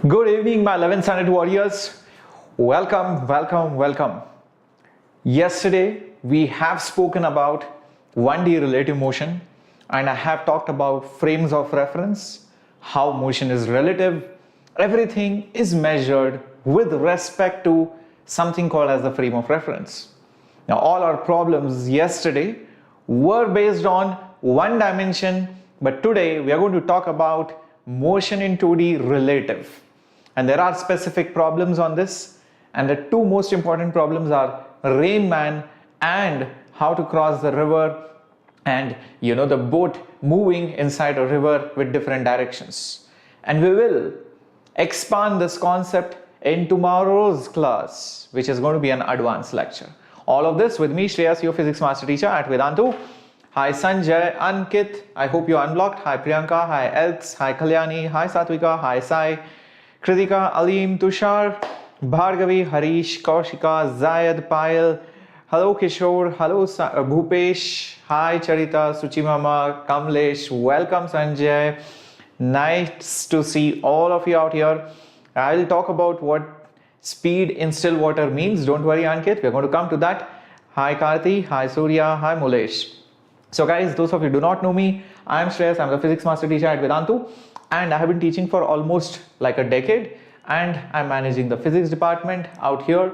Good evening, my 11th standard warriors. Welcome. Yesterday, we have spoken about 1D relative motion, and I have talked about frames of reference, how motion is relative. Everything is measured with respect to something called as the frame of reference. Now, all our problems yesterday were based on one dimension, but today we are going to talk about motion in 2D relative. And there are specific problems on this, and the two most important problems are Rain Man and how to cross the river, and the boat moving inside a river with different directions. And we will expand this concept in tomorrow's class, which is going to be an advanced lecture. All of this with me, Shreyas, your physics master teacher at Vedantu. Hi Sanjay, Ankit, I hope you're unblocked. Hi Priyanka, hi Elks, hi Kalyani, hi Satvika, hi Sai, Kritika, Aleem, Tushar, Bhargavi, Harish, Kaushika, Zayed, Payal, hello Kishore, hello Bhupesh, hi Charita, Suchimama, Kamlesh, welcome Sanjay. Nice to see all of you out here. I'll talk about what speed in still water means. Don't worry, Ankit, we're going to come to that. Hi Karthi, hi Surya, hi Mulesh. So guys, those of you who do not know me, I am Shreyas, I'm the physics master teacher at Vedantu, and I have been teaching for almost like a decade, and I'm managing the physics department out here.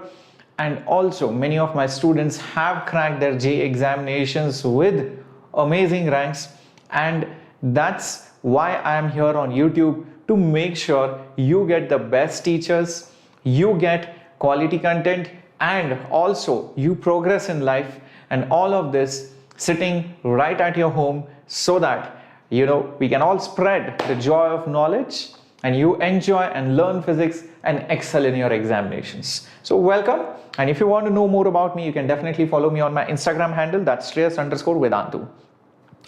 And also many of my students have cracked their JEE examinations with amazing ranks, and that's why I am here on YouTube, to make sure you get the best teachers, you get quality content, and also you progress in life, and all of this sitting right at your home, so that we can all spread the joy of knowledge and you enjoy and learn physics and excel in your examinations. So welcome, and if you want to know more about me, you can definitely follow me on my Instagram handle, that's Shreyas_Vedantu.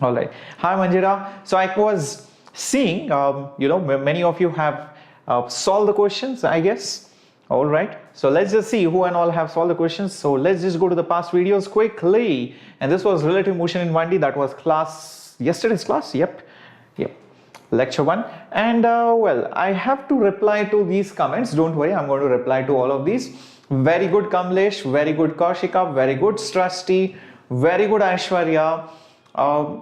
All right. Hi Manjira. So I was seeing, many of you have solved the questions, I guess. All right. So let's just see who and all have solved the questions. So let's just go to the past videos quickly. And this was relative motion in 1D. That was yesterday's class. Yep. Lecture 1. And well, I have to reply to these comments. Don't worry, I'm going to reply to all of these. Very good Kamlesh, very good Kaushika, very good Strasti, very good Aishwarya.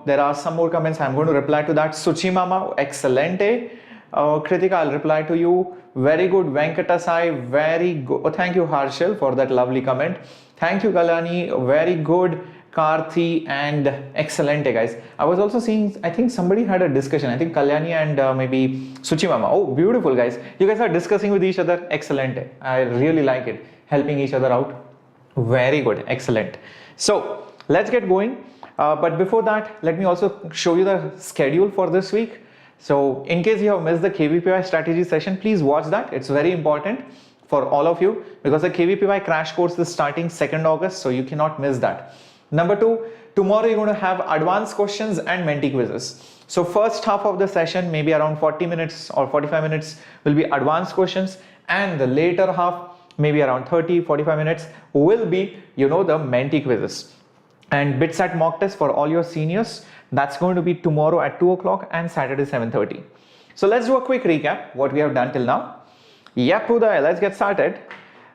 There are some more comments. I'm going to reply to that. Suchimama, excellente. Kritika, I'll reply to you. Very good Venkatasai, very good. Oh, thank you Harshal for that lovely comment. Thank you Kalani, very good Karthi, and excellente guys. I was also seeing, I think somebody had a discussion. I think Kalyani and maybe Suchimama. Oh, beautiful guys. You guys are discussing with each other. Excellente. I really like it. Helping each other out. Very good. Excellent. So let's get going. But before that, let me also show you the schedule for this week. So in case you have missed the KVPY strategy session, please watch that. It's very important for all of you, because the KVPY crash course is starting 2nd August. So you cannot miss that. Number 2, tomorrow you're going to have advanced questions and Menti quizzes. So first half of the session, maybe around 40 minutes or 45 minutes will be advanced questions, and the later half, maybe around 30-45 minutes will be, the Menti quizzes. And BitSat mock test for all your seniors, that's going to be tomorrow at 2 o'clock and Saturday 7:30. So let's do a quick recap what we have done till now. Yep, Uday, let's get started.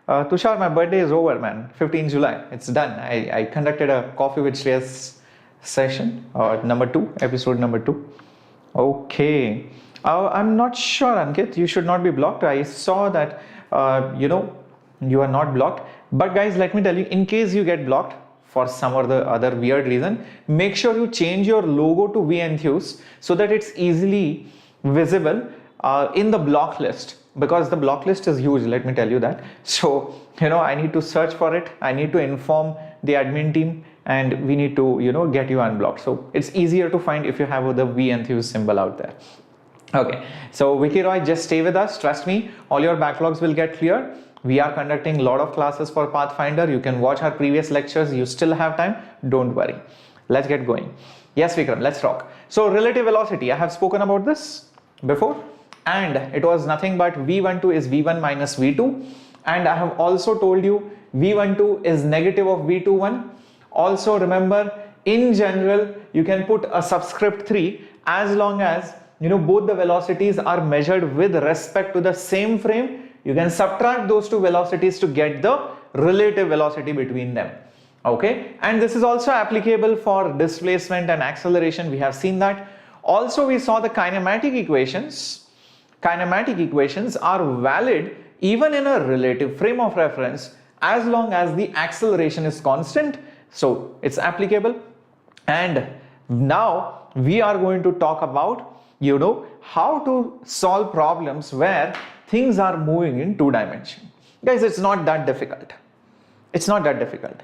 Tushar, my birthday is over, man. 15 July, it's done. I conducted a coffee with Shreyas session, number 2, episode number 2. Okay. I'm not sure, Ankit, you should not be blocked. I saw that, you are not blocked. But guys, let me tell you, in case you get blocked for some or the other weird reason, make sure you change your logo to Enthuse so that it's easily visible in the block list, because the block list is huge, let me tell you that. So I need to search for it, I need to inform the admin team, and we need to get you unblocked. So it's easier to find if you have the Enthuse symbol out there. Okay, so Vicky Roy, just stay with us, trust me, all your backlogs will get clear. We are conducting a lot of classes for Pathfinder. You can watch our previous lectures. You still have time. Don't worry. Let's get going. Yes, Vikram, let's rock. So relative velocity, I have spoken about this before, and it was nothing but V12 is V1 minus V2. And I have also told you V12 is negative of V21. Also remember, in general, you can put a subscript 3 as long as both the velocities are measured with respect to the same frame, you can subtract those two velocities to get the relative velocity between them. Okay, and this is also applicable for displacement and acceleration. We have seen that. Also, we saw the kinematic equations. Kinematic equations are valid even in a relative frame of reference as long as the acceleration is constant. So it's applicable. And now we are going to talk about how to solve problems where things are moving in 2 dimensions. Guys, it's not that difficult. It's not that difficult.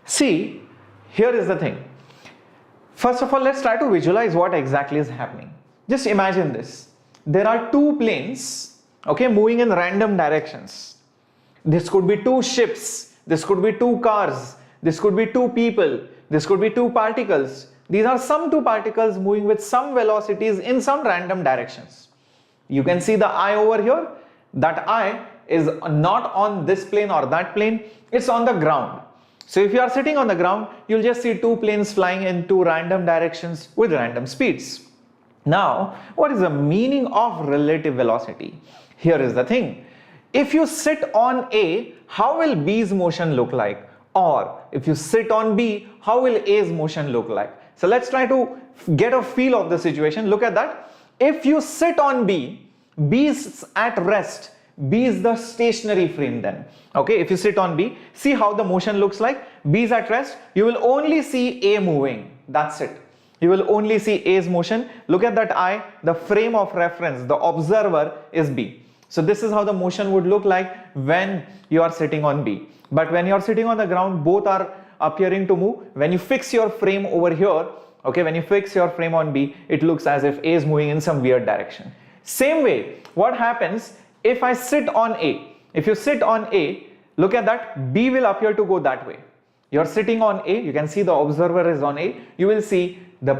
See, here is the thing. First of all, let's try to visualize what exactly is happening. Just imagine this. There are 2 planes, okay, moving in random directions. This could be 2 ships, this could be 2 cars, this could be 2 people, this could be 2 particles. These are some 2 particles moving with some velocities in some random directions. You can see the eye over here. That eye is not on this plane or that plane, it's on the ground. So if you are sitting on the ground, you'll just see 2 planes flying in 2 random directions with random speeds. Now, what is the meaning of relative velocity? Here is the thing. If you sit on A, how will B's motion look like? Or if you sit on B, how will A's motion look like? So let's try to get a feel of the situation. Look at that. If you sit on B, B is at rest. B is the stationary frame then. Okay, if you sit on B, see how the motion looks like. B is at rest. You will only see A moving. That's it. You will only see A's motion. Look at that eye. The frame of reference, the observer is B. So this is how the motion would look like when you are sitting on B. But when you are sitting on the ground, both are appearing to move. When you fix your frame over here, okay, when you fix your frame on B, it looks as if A is moving in some weird direction. Same way, what happens if I sit on A? If you sit on A, look at that, B will appear to go that way. You are sitting on A, you can see the observer is on A, you will see the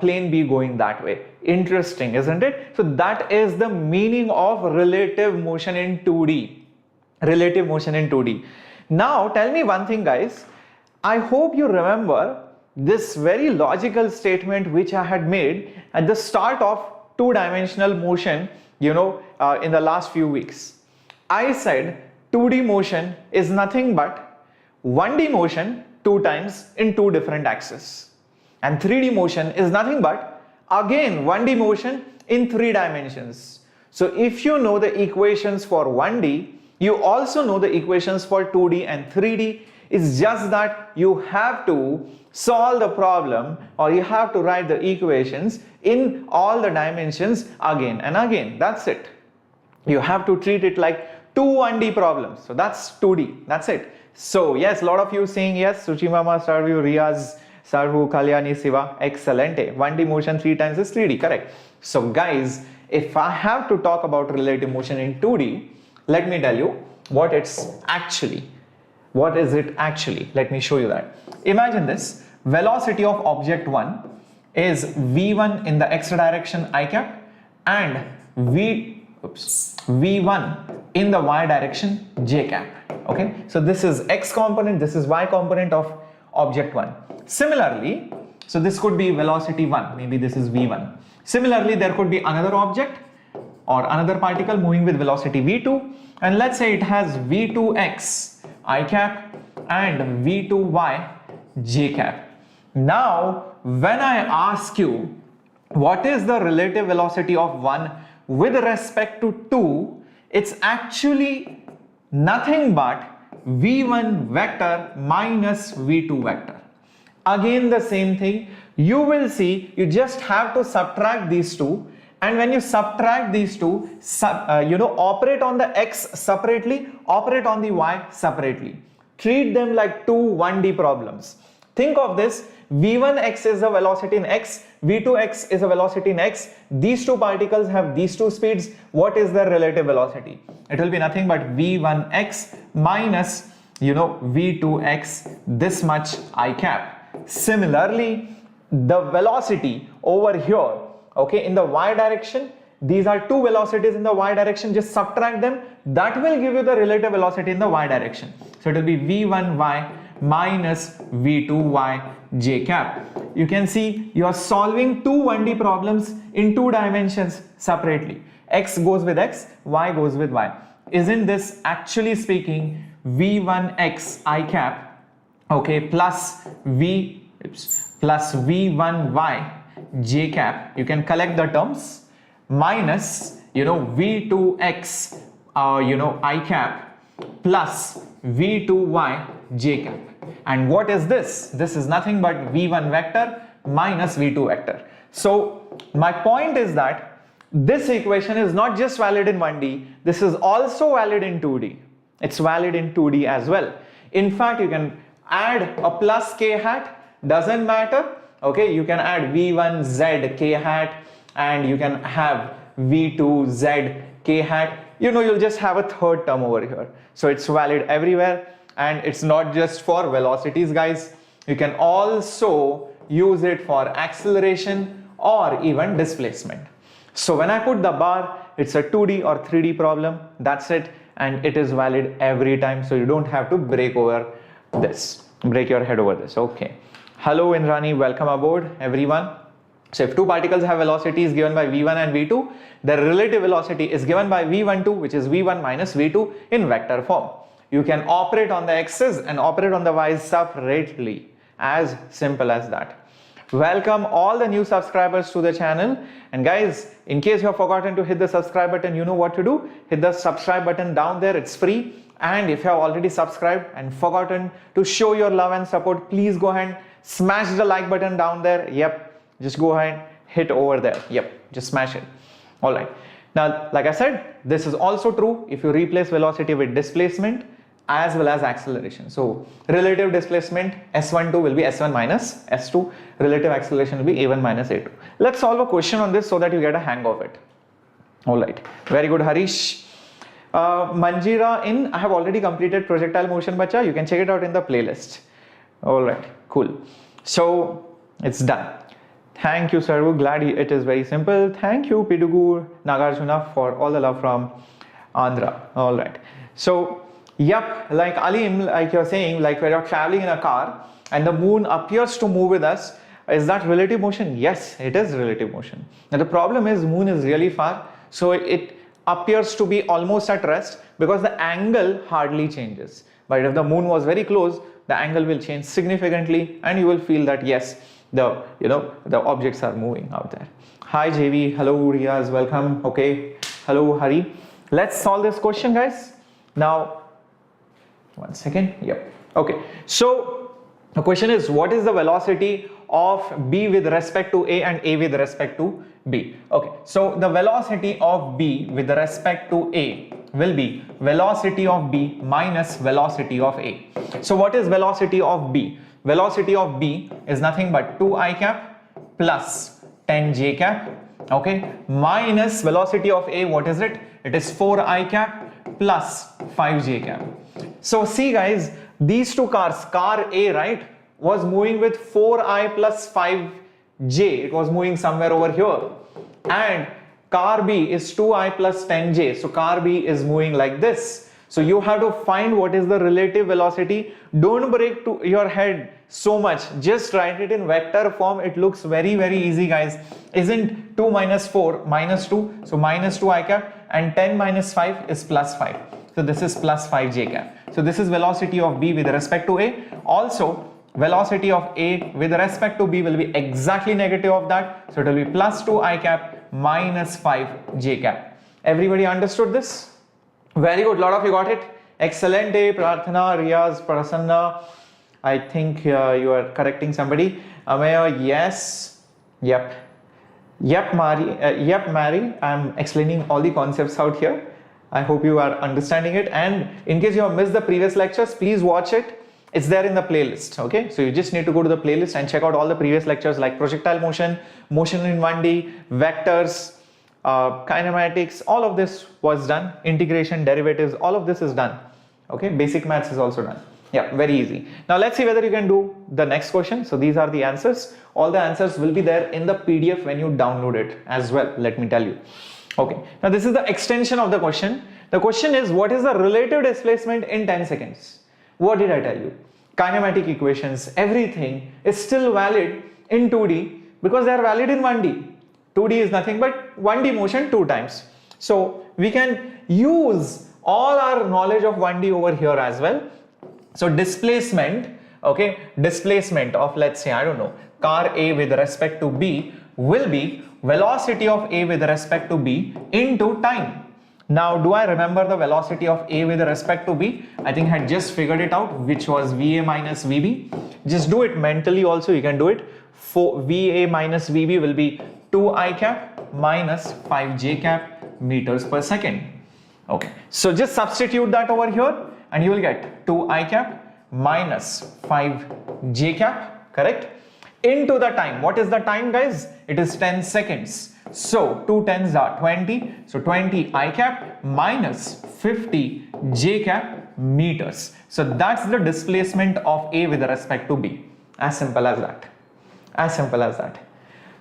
plane B going that way. Interesting, isn't it? So that is the meaning of relative motion in 2D. Relative motion in 2D. Now tell me one thing, guys. I hope you remember this very logical statement which I had made at the start of 2-dimensional motion, in the last few weeks. I said 2D motion is nothing but 1D motion 2 times in 2 different axes. And 3D motion is nothing but again 1D motion in 3 dimensions. So if you know the equations for 1D, you also know the equations for 2D and 3D. It's just that you have to solve the problem, or you have to write the equations in all the dimensions again and again. That's it. You have to treat it like 2 1D problems. So that's 2D. That's it. So yes, a lot of you saying yes. Suchi Mama, Sarvu, Riaz, Sarvu, Kalyani, Siva. Excellente. 1D motion 3 times is 3D. Correct. So guys, if I have to talk about relative motion in 2D, let me tell you what it's actually. What is it actually? Let me show you that. Imagine this. Velocity of object 1 is v1 in the x direction I cap and v1 in the y direction j cap. Okay, so this is x component, this is y component of object 1. Similarly, so this could be velocity 1, maybe this is v1. Similarly, there could be another object or another particle moving with velocity v2, and let's say it has v2x I cap and v2y j cap. Now, when I ask you what is the relative velocity of 1 with respect to 2, it's actually nothing but v1 vector minus v2 vector. Again the same thing. You will see you just have to subtract these two, and when you subtract these two, operate on the x separately, operate on the y separately. Treat them like 2 1D problems. Think of this. v1x is a velocity in x, v2x is a velocity in x. These two particles have these two speeds. What is their relative velocity? It will be nothing but v1x minus v2x, this much I cap. Similarly, the velocity over here, okay, in the y direction, these are 2 velocities in the y direction, just subtract them. That will give you the relative velocity in the y direction. So it will be v1y minus V2y j cap. You can see you are solving two 1D problems in two dimensions separately. X goes with x, y goes with y. Isn't this actually speaking V1x I cap, okay, plus V1y j cap? You can collect the terms, minus V2x I cap plus V2y j cap. And what is this? This is nothing but V1 vector minus V2 vector. So my point is that this equation is not just valid in 1D, this is also valid in 2D. It's valid in 2D as well. In fact, you can add a plus k hat, doesn't matter, okay? You can add V1z k hat and you can have V2z k hat. You'll just have a third term over here. So it's valid everywhere, and it's not just for velocities, guys. You can also use it for acceleration or even displacement. So when I put the bar, it's a 2D or 3D problem, that's it, and it is valid every time, so you don't have to break your head over this. Okay, hello Indrani, welcome aboard everyone. So if two particles have velocities given by V1 and V2, their relative velocity is given by V12, which is V1 minus V2 in vector form. You can operate on the x's and operate on the y's separately, as simple as that. Welcome all the new subscribers to the channel, and guys, in case you have forgotten to hit the subscribe button, you know what to do. Hit the subscribe button down there, it's free. And if you have already subscribed and forgotten to show your love and support, please go ahead and smash the like button down there. Yep, just go ahead, hit over there. Yep, just smash it. All right, now like I said, this is also true if you replace velocity with displacement as well as acceleration. So relative displacement S12 will be S1 minus S2, relative acceleration will be A1 minus A2. Let's solve a question on this so that you get a hang of it. All right, very good, Harish. Manjira I have already completed projectile motion, bacha. You can check it out in the playlist. All right, cool. So it's done. Thank you, Sarvu. Glad it is very simple. Thank you, Pidugu Nagarjuna, for all the love from Andhra. All right. So, yep, like Alim, like you're saying, like when you're traveling in a car and the moon appears to move with us, is that relative motion? Yes, it is relative motion. Now the problem is moon is really far, so it appears to be almost at rest because the angle hardly changes. But if the moon was very close, the angle will change significantly and you will feel that yes, the objects are moving out there. Hi JV, hello Riaz, welcome. Okay, hello Hari. Let's solve this question, guys. Now, one second. Yep. Okay. So the question is, what is the velocity of B with respect to A and A with respect to B? Okay. So the velocity of B with respect to A will be velocity of B minus velocity of A. So what is velocity of B? Velocity of B is nothing but 2i cap plus 10j cap, okay, minus velocity of A, what is it? It is 4i cap plus 5j cap. So see guys, these two cars, car A, right, was moving with 4i plus 5j, it was moving somewhere over here, and car B is 2i plus 10j, so car B is moving like this. So you have to find what is the relative velocity. Don't break to your head so much, just write it in vector form. It looks very, very easy, guys. Isn't 2 minus 4 minus 2, so minus 2i cap, and 10 minus 5 is plus 5, so this is plus 5j cap. So this is velocity of B with respect to A. Also velocity of A with respect to B will be exactly negative of that, so it will be plus 2i cap minus 5j cap. Everybody understood this? Very good, lot of you got it. Excellent day, Prarthana, Riyaz, Prasanna. I think you are correcting somebody. Amaya, yes. Yep. Yep, Mary. I'm explaining all the concepts out here. I hope you are understanding it. And in case you have missed the previous lectures, please watch it. It's there in the playlist. Okay, so you just need to go to the playlist and check out all the previous lectures like projectile motion, motion in 1D, vectors, kinematics, all of this was done. Integration, derivatives, all of this is done. Okay, basic maths is also done. Yeah, very easy. Now let's see whether you can do the next question. So these are the answers. All the answers will be there in the PDF when you download it as well, let me tell you. Okay, now this is the extension of the question. The question is, what is the relative displacement in 10 seconds? What did I tell you? kinematic equations, everything is still valid in 2D because they are valid in 1D. 2D is nothing but 1D motion 2 times. So we can use all our knowledge of 1D over here as well. So displacement, okay, displacement of, let's say, I don't know, car A with respect to B will be velocity of A with respect to B into time. Now, do I remember the velocity of A with respect to B? I think I had just figured it out, which was VA minus VB. Just do it mentally also, you can do it. For VA minus VB will be 2I cap minus 5J cap meters per second. Okay, so just substitute that over here and you will get 2I cap minus 5J cap, correct? Into the time. What is the time, guys? It is 10 seconds. So 2 tens are 20. So 20 I cap minus 50 J cap meters. So that's the displacement of A with respect to B. As simple as that. As simple as that.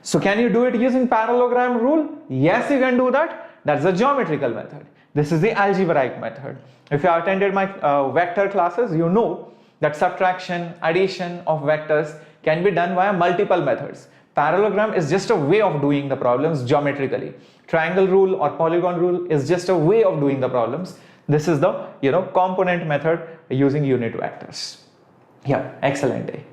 So can you do it using parallelogram rule? Yes, you can do that. That's the geometrical method. This is the algebraic method. If you have attended my vector classes, you know that subtraction, addition of vectors can be done via multiple methods. Parallelogram is just a way of doing the problems geometrically. Triangle rule or polygon rule is just a way of doing the problems. This is the component method using unit vectors. Yeah, excellent day.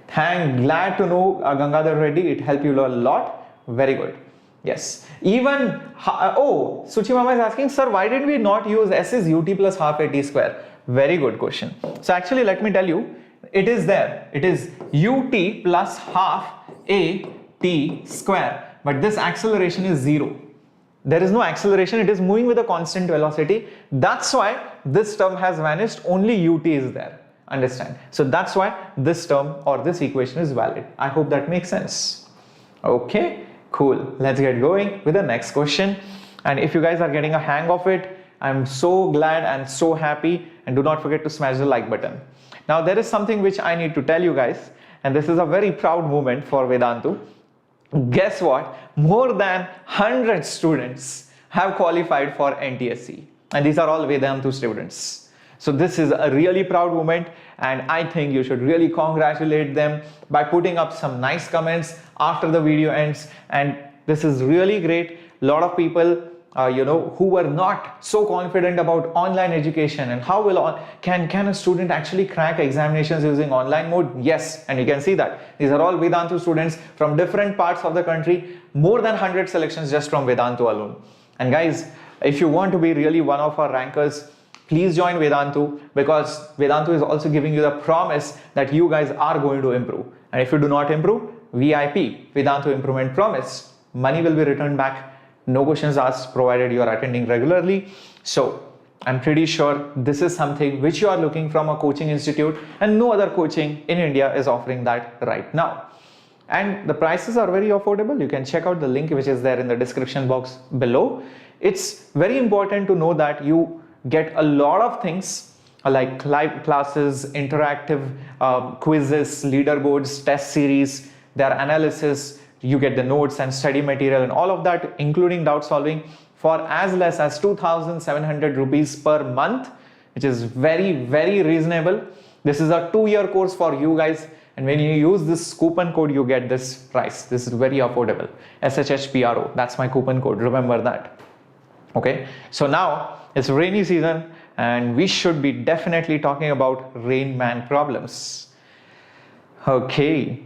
Glad to know Gangadhar Reddy, it helped you a lot. Very good. Yes. Even Suchi Mama is asking, sir, why did we not use S is ut plus half at square? Very good question. So actually, let me tell you, it is there. It is ut plus half at square, but this acceleration is 0. There is no acceleration, it is moving with a constant velocity. That's why this term has vanished, only ut is there. Understand? So that's why this term or this equation is valid. I hope that makes sense. Okay, cool. Let's get going with the next question. And if you guys are getting a hang of it, I'm so glad and so happy, and do not forget to smash the like button. Now there is something which I need to tell you guys, and this is a very proud moment for Vedantu. Guess what? More than 100 students have qualified for NTSC, and these are all Vedantu students. So this is a really proud moment, and I think you should really congratulate them by putting up some nice comments after the video ends. And this is really great. A lot of people who were not so confident about online education and how can a student actually crack examinations using online mode? Yes, and you can see that these are all Vedantu students from different parts of the country. More than 100 selections just from Vedantu alone. And guys, if you want to be really one of our rankers, please join Vedantu, because Vedantu is also giving you the promise that you guys are going to improve. And if you do not improve, VIP, Vedantu Improvement Promise, money will be returned back. No questions asked, provided you are attending regularly. So I'm pretty sure this is something which you are looking from a coaching institute, and no other coaching in India is offering that right now. And the prices are very affordable. You can check out the link which is there in the description box below. It's very important to know that you get a lot of things like live classes, interactive quizzes, leaderboards, test series, their analysis. You get the notes and study material and all of that, including doubt solving, for as less as 2,700 rupees per month, which is very, very reasonable. This is a 2-year course for you guys, and when you use this coupon code, you get this price. This is very affordable. SHHPRO, that's my coupon code. Remember that. Okay, so now it's rainy season, and we should be definitely talking about Rain Man problems. Okay.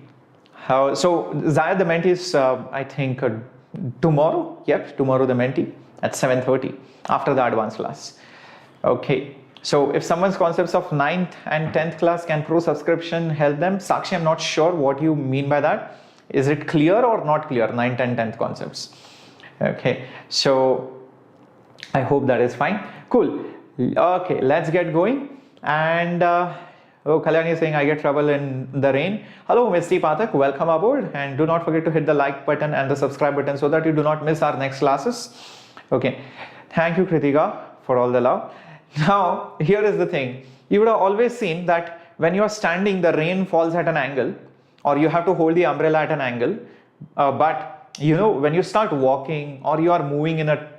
So Zayed the Menti is I think tomorrow. Yep, tomorrow the Menti at 7:30 after the advanced class. Okay, so if someone's concepts of 9th and 10th class, can pro subscription help them? Sakshi, I'm not sure what you mean by that. Is it clear or not clear, 9th and 10th concepts? Okay, so I hope that is fine. Cool. Okay, let's get going. And Kalyani is saying, I get trouble in the rain. Hello, Misty Pathak, welcome aboard. And do not forget to hit the like button and the subscribe button so that you do not miss our next classes. Okay, thank you, Kritika, for all the love. Now, here is the thing. You would have always seen that when you are standing, the rain falls at an angle, or you have to hold the umbrella at an angle. But when you start walking or you are moving in a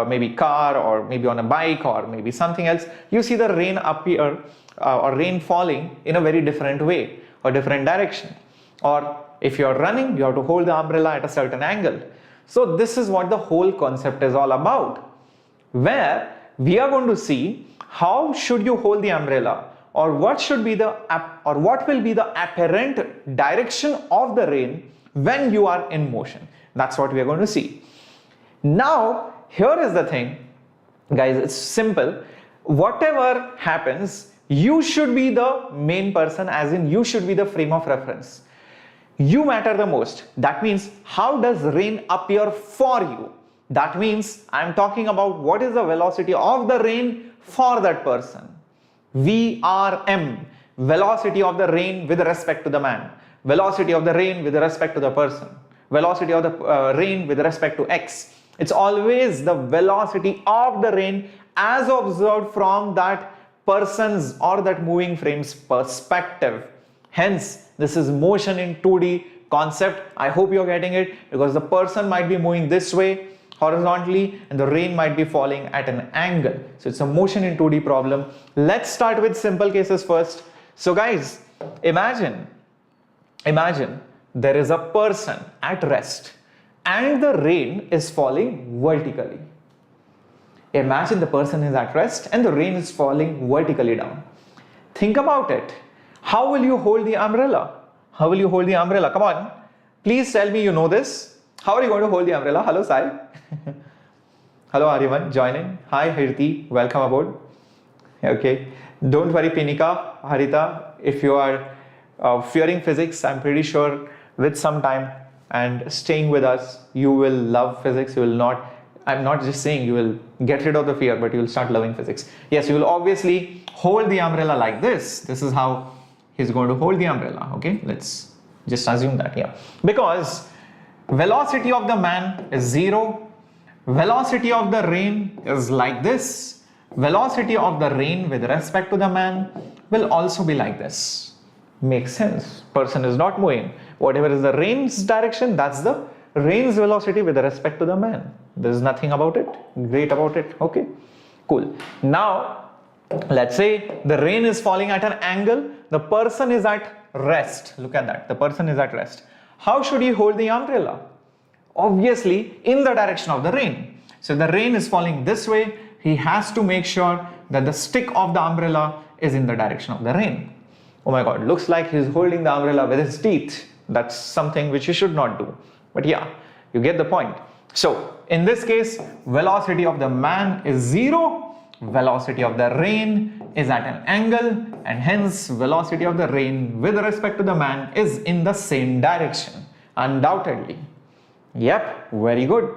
maybe car or maybe on a bike or maybe something else, you see the rain appear or rain falling in a very different way or different direction. Or if you're running, you have to hold the umbrella at a certain angle. So this is what the whole concept is all about, where we are going to see how should you hold the umbrella, or what should be the what will be the apparent direction of the rain when you are in motion. That's what we are going to see. Now here is the thing, guys, it's simple. Whatever happens, you should be the main person, as in you should be the frame of reference. You matter the most. That means how does rain appear for you? That means I am talking about what is the velocity of the rain for that person. VRM, velocity of the rain with respect to the man, velocity of the rain with respect to the person, velocity of the rain with respect to x. It's always the velocity of the rain as observed from that person's or that moving frame's perspective. Hence, this is motion in 2D concept. I hope you're getting it, because the person might be moving this way horizontally and the rain might be falling at an angle. So it's a motion in 2D problem. Let's start with simple cases first. So guys, imagine there is a person at rest and the rain is falling vertically. Imagine the person is at rest and the rain is falling vertically down. Think about it. How will you hold the umbrella? How will you hold the umbrella? Come on. Please tell me you know this. How are you going to hold the umbrella? Hello, Sai. Hello, everyone joining. Hi, Hirti. Welcome aboard. Okay. Don't worry, Pinika, Harita. If you are fearing physics, I'm pretty sure with some time and staying with us, you will love physics. You will not, I'm not just saying you will get rid of the fear, but you will start loving physics. Yes, you will obviously hold the umbrella like this. This is how he's going to hold the umbrella. Okay, let's just assume that, yeah. Because velocity of the man is 0. Velocity of the rain is like this. Velocity of the rain with respect to the man will also be like this. Makes sense. Person is not moving. Whatever is the rain's direction, that's the rain's velocity with respect to the man. There's nothing about it, great about it. Okay, cool. Now, let's say the rain is falling at an angle. The person is at rest. Look at that. The person is at rest. How should he hold the umbrella? Obviously, in the direction of the rain. So the rain is falling this way. He has to make sure that the stick of the umbrella is in the direction of the rain. Oh my God, looks like he's holding the umbrella with his teeth. That's something which you should not do. But yeah, you get the point. So in this case, velocity of the man is 0. Velocity of the rain is at an angle, and hence velocity of the rain with respect to the man is in the same direction, undoubtedly. Yep, very good.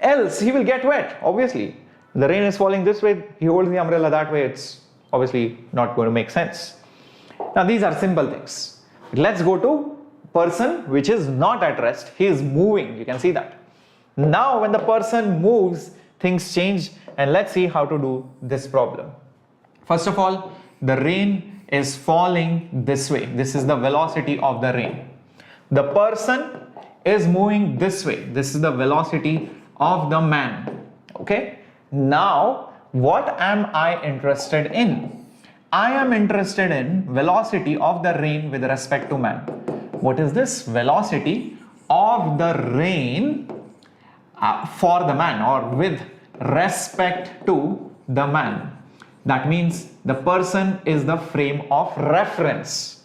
Else he will get wet, obviously. The rain is falling this way, he holds the umbrella that way, it's obviously not going to make sense. Now these are simple things. Let's go to person which is not at rest. He is moving, you can see that. Now when the person moves, things change, and let's see how to do this problem. First of all, the rain is falling this way. This is the velocity of the rain. The person is moving this way. This is the velocity of the man. Okay. Now, what am I interested in? I am interested in velocity of the rain with respect to man. What is this? Velocity of the rain for the man, or with respect to the man. That means the person is the frame of reference.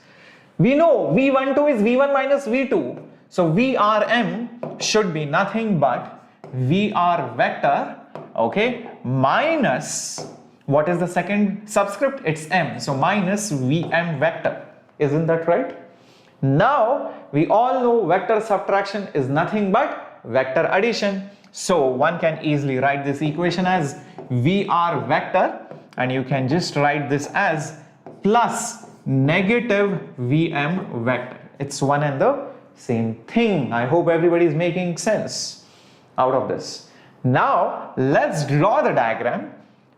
We know V12 is V1 minus V2. So VRM should be nothing but VR vector, okay, minus, what is the second subscript? It's M. So minus VM vector. Isn't that right? Now we all know vector subtraction is nothing but vector addition. So one can easily write this equation as VR vector, and you can just write this as plus negative VM vector. It's one and the same thing. I hope everybody is making sense out of this. Now let's draw the diagram,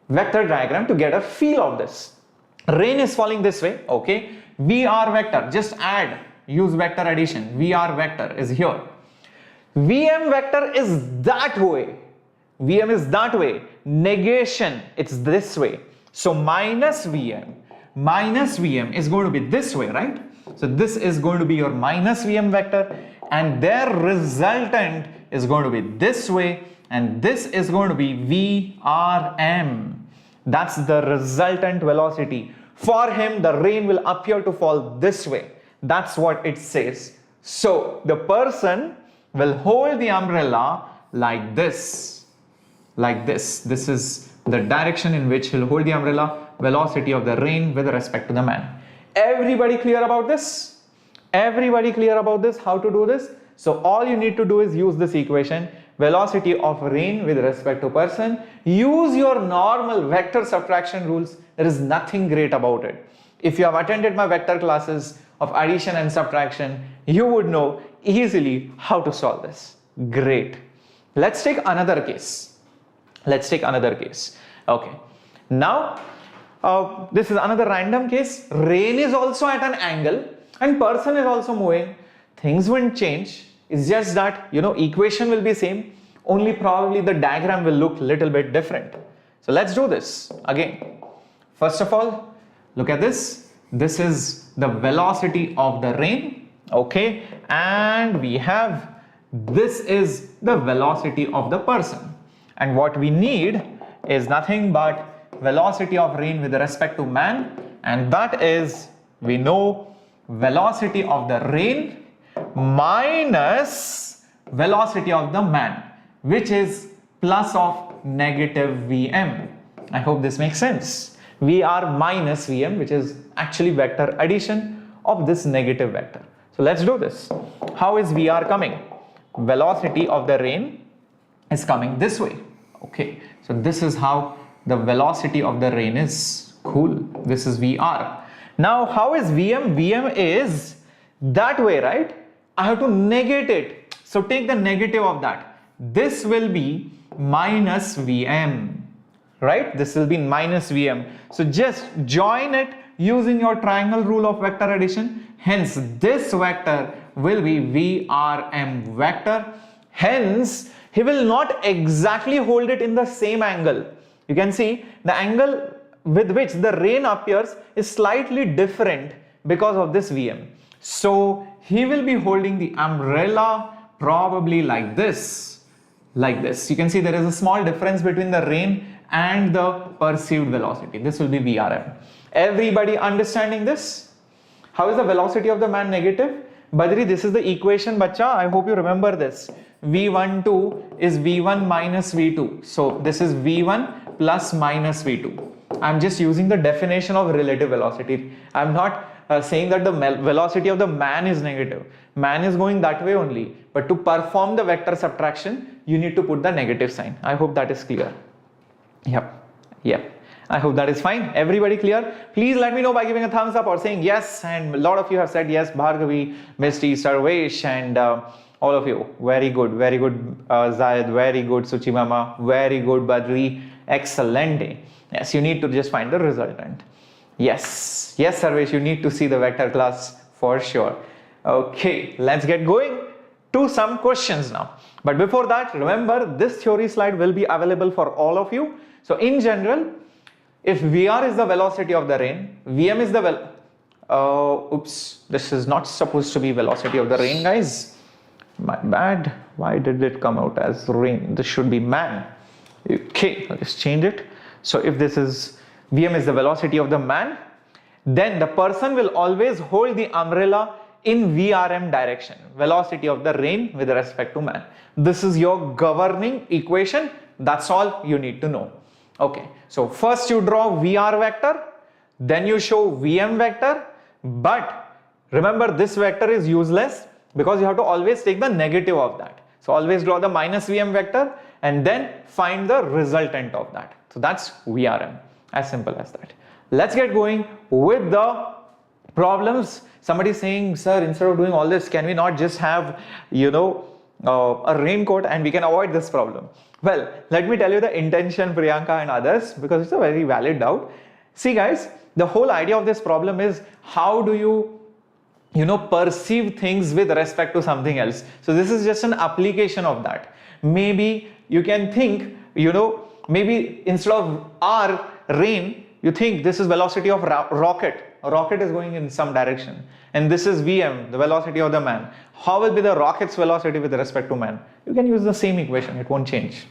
vector diagram, to get a feel of this. Rain is falling this way, okay. VR vector, just add, use vector addition. VR vector is here. VM vector is that way. Vm is that way. Negation, it's this way. So minus Vm is going to be this way, right? So this is going to be your minus Vm vector, and their resultant is going to be this way, and this is going to be Vrm. That's the resultant velocity. For him, the rain will appear to fall this way. That's what it says. So the person will hold the umbrella like this. Like this. This is the direction in which he'll hold the umbrella, velocity of the rain with respect to the man. Everybody clear about this? Everybody clear about this? How to do this? So all you need to do is use this equation, velocity of rain with respect to person. Use your normal vector subtraction rules. There is nothing great about it. If you have attended my vector classes of addition and subtraction, you would know easily how to solve this. Great. Let's take another case. Let's take another case. Okay. Now, this is another random case. Rain is also at an angle and person is also moving. Things won't change. It's just that, equation will be same. Only probably the diagram will look little bit different. So let's do this again. First of all, look at this. This is the velocity of the rain. Okay. And we have, this is the velocity of the person. And what we need is nothing but velocity of rain with respect to man, and that is, we know, velocity of the rain minus velocity of the man, which is plus of negative Vm. I hope this makes sense. Vr minus Vm, which is actually vector addition of this negative vector. So let's do this. How is Vr coming? Velocity of the rain is coming this way. Okay, so this is how the velocity of the rain is. Cool. This is Vr. Now, how is Vm? Vm is that way, right? I have to negate it. So take the negative of that. This will be minus Vm, right? This will be minus Vm. So just join it using your triangle rule of vector addition. Hence, this vector will be Vrm vector. Hence, he will not exactly hold it in the same angle. You can see the angle with which the rain appears is slightly different because of this Vm. So he will be holding the umbrella probably like this. Like this. You can see there is a small difference between the rain and the perceived velocity. This will be Vrm. Everybody understanding this? How is the velocity of the man negative? Badri, this is the equation, bacha. I hope you remember this. V12 is V1 minus V2. So this is V1 plus minus V2. I'm just using the definition of relative velocity. I'm not saying that the velocity of the man is negative. Man is going that way only. But to perform the vector subtraction, you need to put the negative sign. I hope that is clear. Yep. I hope that is fine. Everybody clear? Please let me know by giving a thumbs up or saying yes. And a lot of you have said yes. Bhargavi, Misty, Sarvesh, and all of you. Very good. Very good, Zayed. Very good, Suchi Mama. Very good, Badri. Excellent. Yes, you need to just find the resultant. Yes, Sarvesh, you need to see the vector class for sure. Okay, let's get going to some questions now. But before that, remember this theory slide will be available for all of you. So in general, if Vr is the velocity of the rain, Vm is the oops, this is not supposed to be velocity of the rain, guys. My bad. Why did it come out as rain? This should be man. Okay, I'll just change it. So if this is Vm is the velocity of the man, then the person will always hold the umbrella in Vrm direction, velocity of the rain with respect to man. This is your governing equation. That's all you need to know. Okay, so first you draw Vr vector, then you show Vm vector, but remember this vector is useless because you have to always take the negative of that. So always draw the minus Vm vector and then find the resultant of that. So that's Vrm, as simple as that. Let's get going with the problems. Somebody is saying, sir, instead of doing all this, can we not just have, a raincoat and we can avoid this problem? Well, let me tell you the intention, Priyanka and others, because it's a very valid doubt. See guys, the whole idea of this problem is how do you perceive things with respect to something else. So this is just an application of that. Maybe you can think maybe instead of R, rain, you think this is velocity of rocket. A rocket is going in some direction. And this is Vm, the velocity of the man. How will be the rocket's velocity with respect to man? You can use the same equation, it won't change.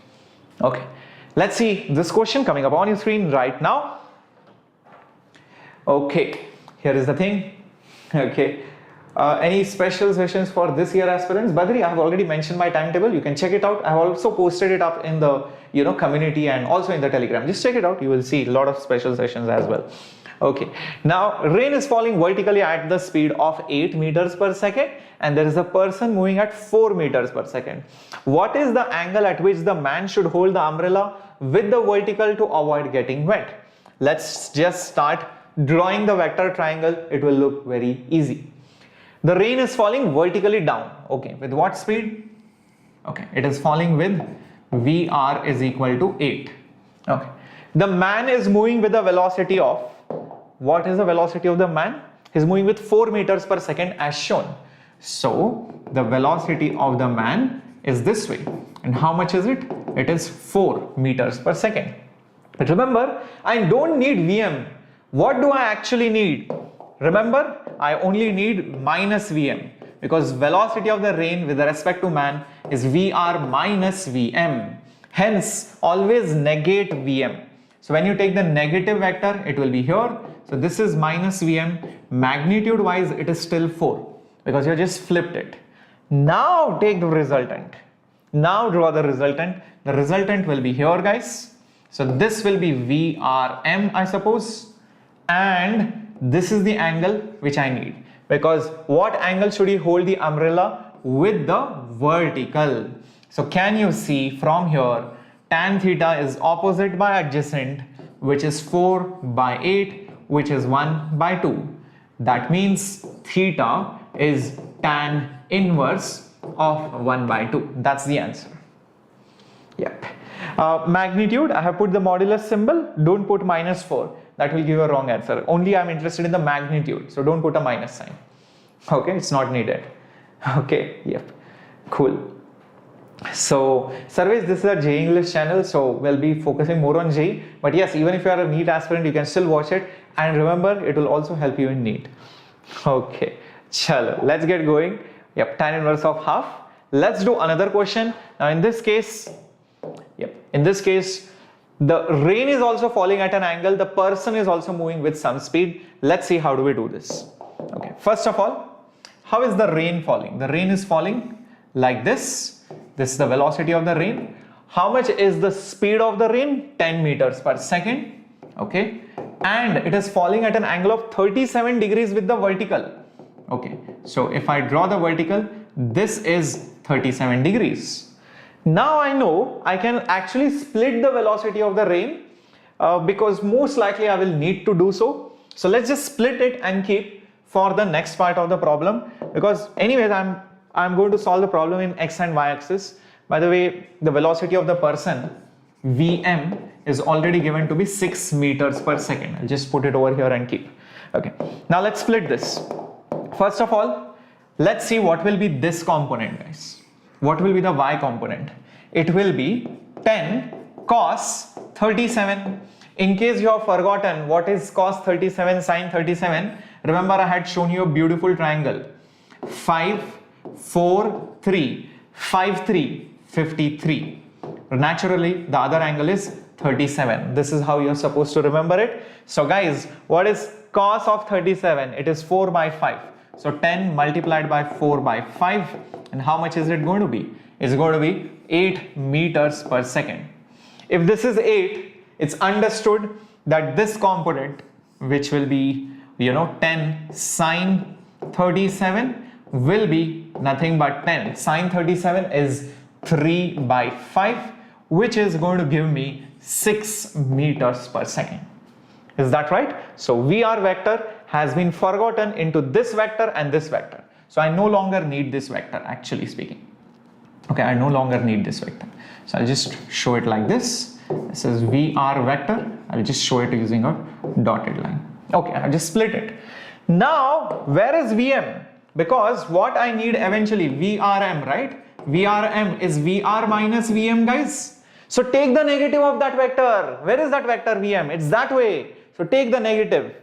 Okay, let's see this question coming up on your screen right now. Okay, here is the thing. Okay, any special sessions for this year aspirants? Badri, I have already mentioned my timetable. You can check it out. I have also posted it up in the community and also in the Telegram. Just check it out. You will see a lot of special sessions as well. Okay, now rain is falling vertically at the speed of 8 meters per second and there is a person moving at 4 meters per second. What is the angle at which the man should hold the umbrella with the vertical to avoid getting wet? Let's just start drawing the vector triangle. It will look very easy. The rain is falling vertically down. Okay, with what speed? Okay, it is falling with VR is equal to 8. Okay, the man is moving with a velocity of, what is the velocity of the man? He is moving with 4 meters per second as shown. So the velocity of the man is this way. And how much is it? It is 4 meters per second. But remember, I don't need Vm. What do I actually need? Remember, I only need minus Vm because velocity of the rain with respect to man is Vr minus Vm. Hence, always negate Vm. So when you take the negative vector, it will be here. So this is minus Vm. Magnitude wise, it is still 4 because you just flipped it. Now take the resultant. Now draw the resultant. The resultant will be here, guys. So this will be Vrm, I suppose. And this is the angle which I need. Because what angle should you hold the umbrella? With the vertical. So can you see from here, tan theta is opposite by adjacent, which is 4 by 8, which is 1 by 2. That means theta is tan inverse of 1 by 2. That's the answer. Yep. Magnitude, I have put the modulus symbol. Don't put minus 4. That will give you a wrong answer. Only I am interested in the magnitude. So don't put a minus sign. Okay, it's not needed. Okay, yep. Cool. So, Sarvesh, this is a JEE English channel, so we'll be focusing more on JEE. But yes, even if you are a NEET aspirant, you can still watch it. And remember, it will also help you in NEET. Okay, chalo, let's get going. Yep, tan inverse of half. Let's do another question. Now, in this case, the rain is also falling at an angle. The person is also moving with some speed. Let's see how do we do this. Okay, first of all, how is the rain falling? The rain is falling like this. This is the velocity of the rain. How much is the speed of the rain? 10 meters per second. Okay, and it is falling at an angle of 37 degrees with the vertical. Okay, so if I draw the vertical, this is 37 degrees. Now I know I can actually split the velocity of the rain because most likely I will need to do so. So let's just split it and keep for the next part of the problem, because anyways I'm going to solve the problem in x and y axis. By the way, the velocity of the person Vm is already given to be 6 meters per second. I'll just put it over here and keep. Okay, now let's split this. First of all, let's see what will be this component, guys. What will be the y component? It will be 10 cos 37. In case you have forgotten what is cos 37, sin 37, remember I had shown you a beautiful triangle. 5, 4, 3, 5, 3, 53. Naturally, the other angle is 37. This is how you're supposed to remember it. So guys, what is cos of 37? It is 4 by 5. So 10 multiplied by 4 by 5. And how much is it going to be? It's going to be 8 meters per second. If this is 8, it's understood that this component, which will be 10 sine 37, will be nothing but 10. Sine 37 is 3 by 5, which is going to give me 6 meters per second. Is that right? So VR vector has been forgotten into this vector and this vector. So I no longer need this vector, actually speaking. Okay, I no longer need this vector. So I'll just show it like this. This is VR vector. I'll just show it using a dotted line. Okay, I'll just split it. Now, where is Vm? Because what I need eventually, VRM, right? VRM is VR minus Vm, guys. So take the negative of that vector. Where is that vector Vm? It's that way. So take the negative.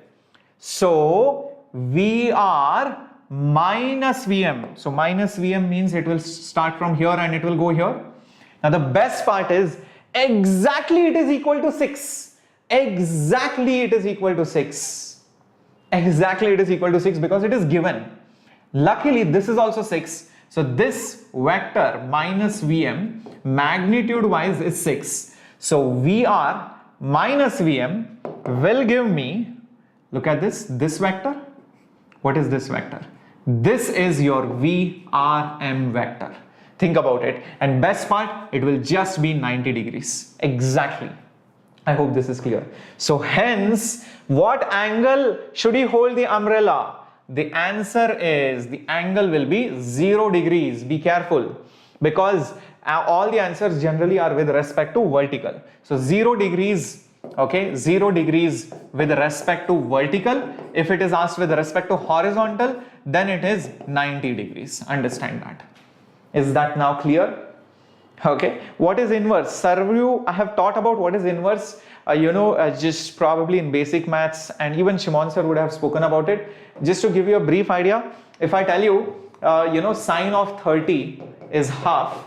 So Vr minus Vm. So minus Vm means it will start from here and it will go here. Now the best part is exactly it is equal to 6. Exactly it is equal to 6. Exactly it is equal to 6 because it is given. Luckily this is also 6. So this vector minus Vm magnitude wise is 6. So Vr minus Vm will give me, look at this vector. What is this vector? This is your Vrm vector. Think about it. And best part, it will just be 90 degrees. Exactly. I hope this is clear. So hence, what angle should he hold the umbrella? The answer is, the angle will be 0 degrees. Be careful, because all the answers generally are with respect to vertical. So 0 degrees, okay, 0 degrees with respect to vertical. If it is asked with respect to horizontal, then it is 90 degrees. Understand that. Is that now clear? Okay, what is inverse? Sarvu, I have taught about what is inverse, just probably in basic maths, and even Shimon sir would have spoken about it. Just to give you a brief idea, if I tell you, sine of 30 is half,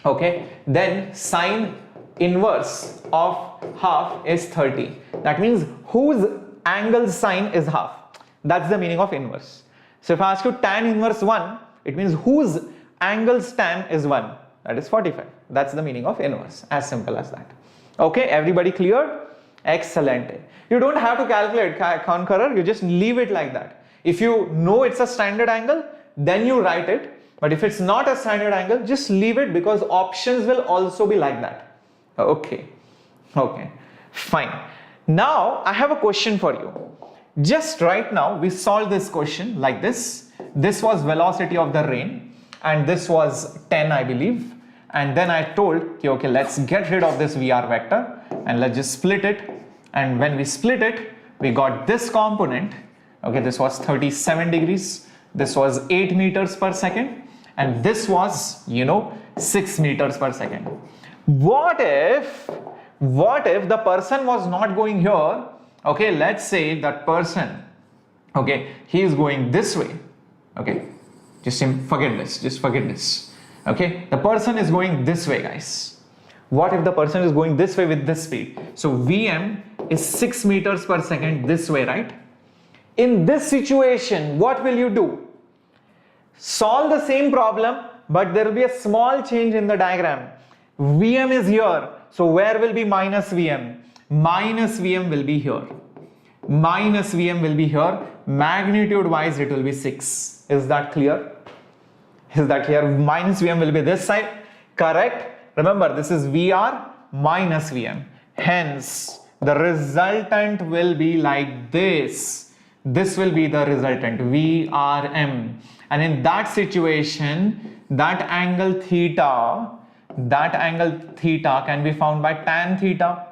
okay, then sine inverse of half is 30. That means whose angle sine is half. That's the meaning of inverse. So if I ask you tan inverse 1, it means whose angle's tan is 1. That is 45. That's the meaning of inverse. As simple as that. Okay, everybody clear? Excellent. You don't have to calculate conqueror, you just leave it like that. If you know it's a standard angle, then you write it. But if it's not a standard angle, just leave it, because options will also be like that. Okay, fine. Now I have a question for you. Just right now we solved this question like this. This was velocity of the rain and this was 10, I believe. And then I told, okay, let's get rid of this Vr vector and let's just split it. And when we split it, we got this component. Okay, this was 37 degrees. This was 8 meters per second. And this was, 6 meters per second. What if the person was not going here? Okay, let's say that person, okay, he is going this way. Okay, just forget this. Okay, the person is going this way, guys. What if the person is going this way with this speed? So Vm is 6 meters per second this way, right? In this situation, what will you do? Solve the same problem, but there will be a small change in the diagram. Vm is here, so where will be minus Vm? Minus Vm will be here. Minus Vm will be here. Magnitude wise, it will be 6. Is that clear? Is that clear? Minus Vm will be this side. Correct? Remember, this is Vr minus Vm. Hence, the resultant will be like this. This will be the resultant, Vrm. And in that situation, that angle theta can be found by tan theta.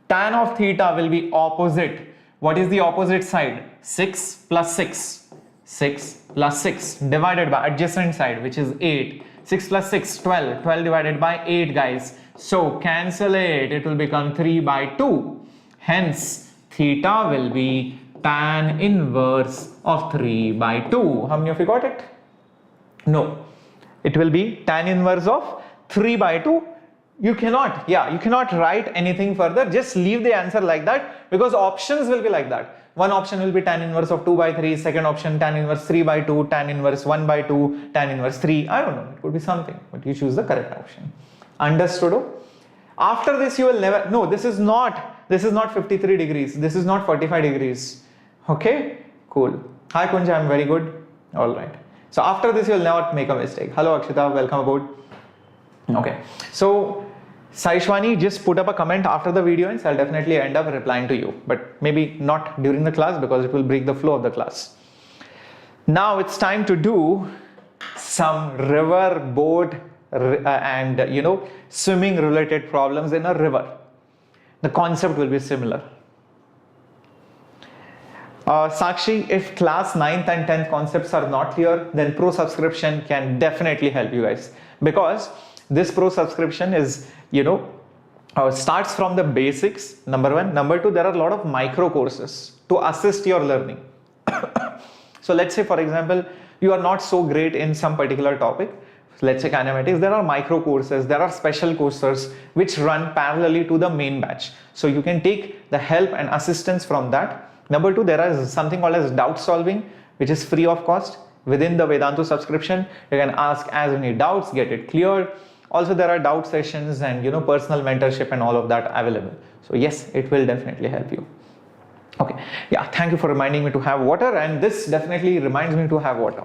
Tan of theta will be opposite. What is the opposite side? 6 plus 6. 6 plus 6 divided by adjacent side, which is 8. 6 plus 6, 12. 12 divided by 8, guys. So cancel it. It will become 3 by 2. Hence, theta will be tan inverse of 3 by 2. How many of you got it? No. It will be tan inverse of 3 by 2. You cannot write anything further. Just leave the answer like that, because options will be like that. One option will be tan inverse of 2 by 3, second option tan inverse 3 by 2, tan inverse 1 by 2, tan inverse 3. I don't know, it could be something, but you choose the correct option. Understood? After this you will never, no, this is not 53 degrees, this is not 45 degrees. Okay, cool. Hi Kunja, I'm very good. Alright. So after this you will never make a mistake. Hello Akshita, welcome aboard. Okay, so Saishwani, just put up a comment after the video and I'll definitely end up replying to you, but maybe not during the class because it will break the flow of the class. Now it's time to do some river, boat and swimming related problems in a river. The concept will be similar. Sakshi, if class 9th and 10th concepts are not clear, then pro subscription can definitely help you guys, because this pro subscription is starts from the basics, number one. Number two, there are a lot of micro courses to assist your learning. So let's say, for example, you are not so great in some particular topic. Let's say kinematics, there are micro courses, there are special courses which run parallelly to the main batch. So you can take the help and assistance from that. Number two, there is something called as doubt solving, which is free of cost within the Vedantu subscription. You can ask as many doubts, get it cleared. Also, there are doubt sessions and personal mentorship and all of that available. So yes, it will definitely help you. Okay, yeah, thank you for reminding me to have water, and this definitely reminds me to have water.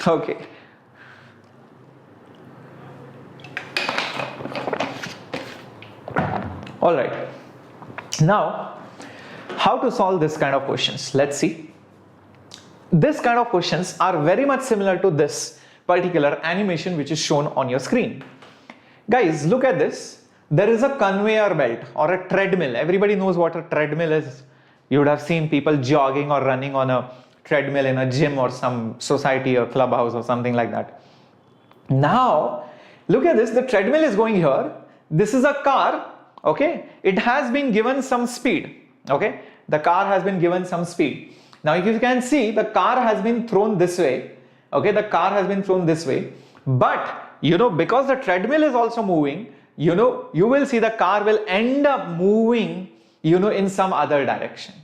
Okay. All right. Now, how to solve this kind of questions? Let's see. This kind of questions are very much similar to this particular animation which is shown on your screen. Guys, look at this. There is a conveyor belt or a treadmill. Everybody knows what a treadmill is. You would have seen people jogging or running on a treadmill in a gym or some society or clubhouse or something like that. Now, look at this. The treadmill is going here. This is a car. Okay. It has been given some speed. Okay. The car has been given some speed. Now, if you can see, the car has been thrown this way. Okay. The car has been thrown this way. But, because the treadmill is also moving, you will see the car will end up moving, in some other direction.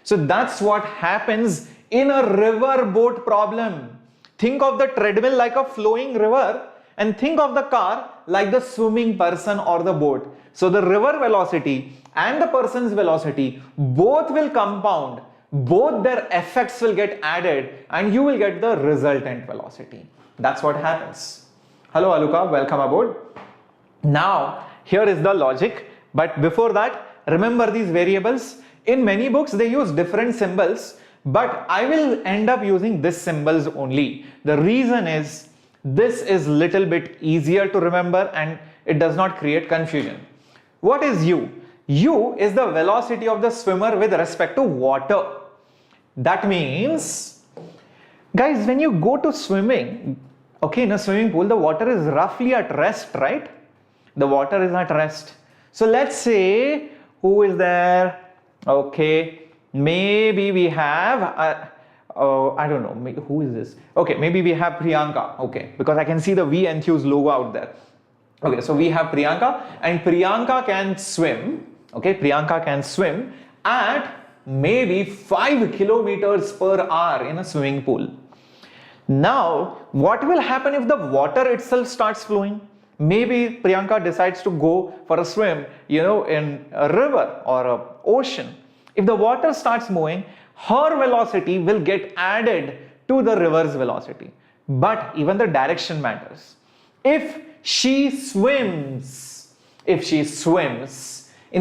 So that's what happens in a river boat problem. Think of the treadmill like a flowing river and think of the car like the swimming person or the boat. So the river velocity and the person's velocity, both will compound, both their effects will get added and you will get the resultant velocity. That's what happens. Hello Aluka, welcome aboard. Now, here is the logic, but before that, remember these variables. In many books, they use different symbols, but I will end up using this symbols only. The reason is, this is little bit easier to remember and it does not create confusion. What is U? U is the velocity of the swimmer with respect to water. That means, guys, when you go to swimming, okay, in a swimming pool, the water is roughly at rest, right? The water is at rest. So let's say, who is there? Okay, maybe we have, I don't know, who is this? Okay, maybe we have Priyanka, okay, because I can see the Enthuse logo out there. Okay, so we have Priyanka and Priyanka can swim, okay, Priyanka can swim at maybe 5 kilometers per hour in a swimming pool. Now, what will happen if the water itself starts flowing? Maybe Priyanka decides to go for a swim, in a river or an ocean. If the water starts moving, her velocity will get added to the river's velocity. But even the direction matters. If she swims in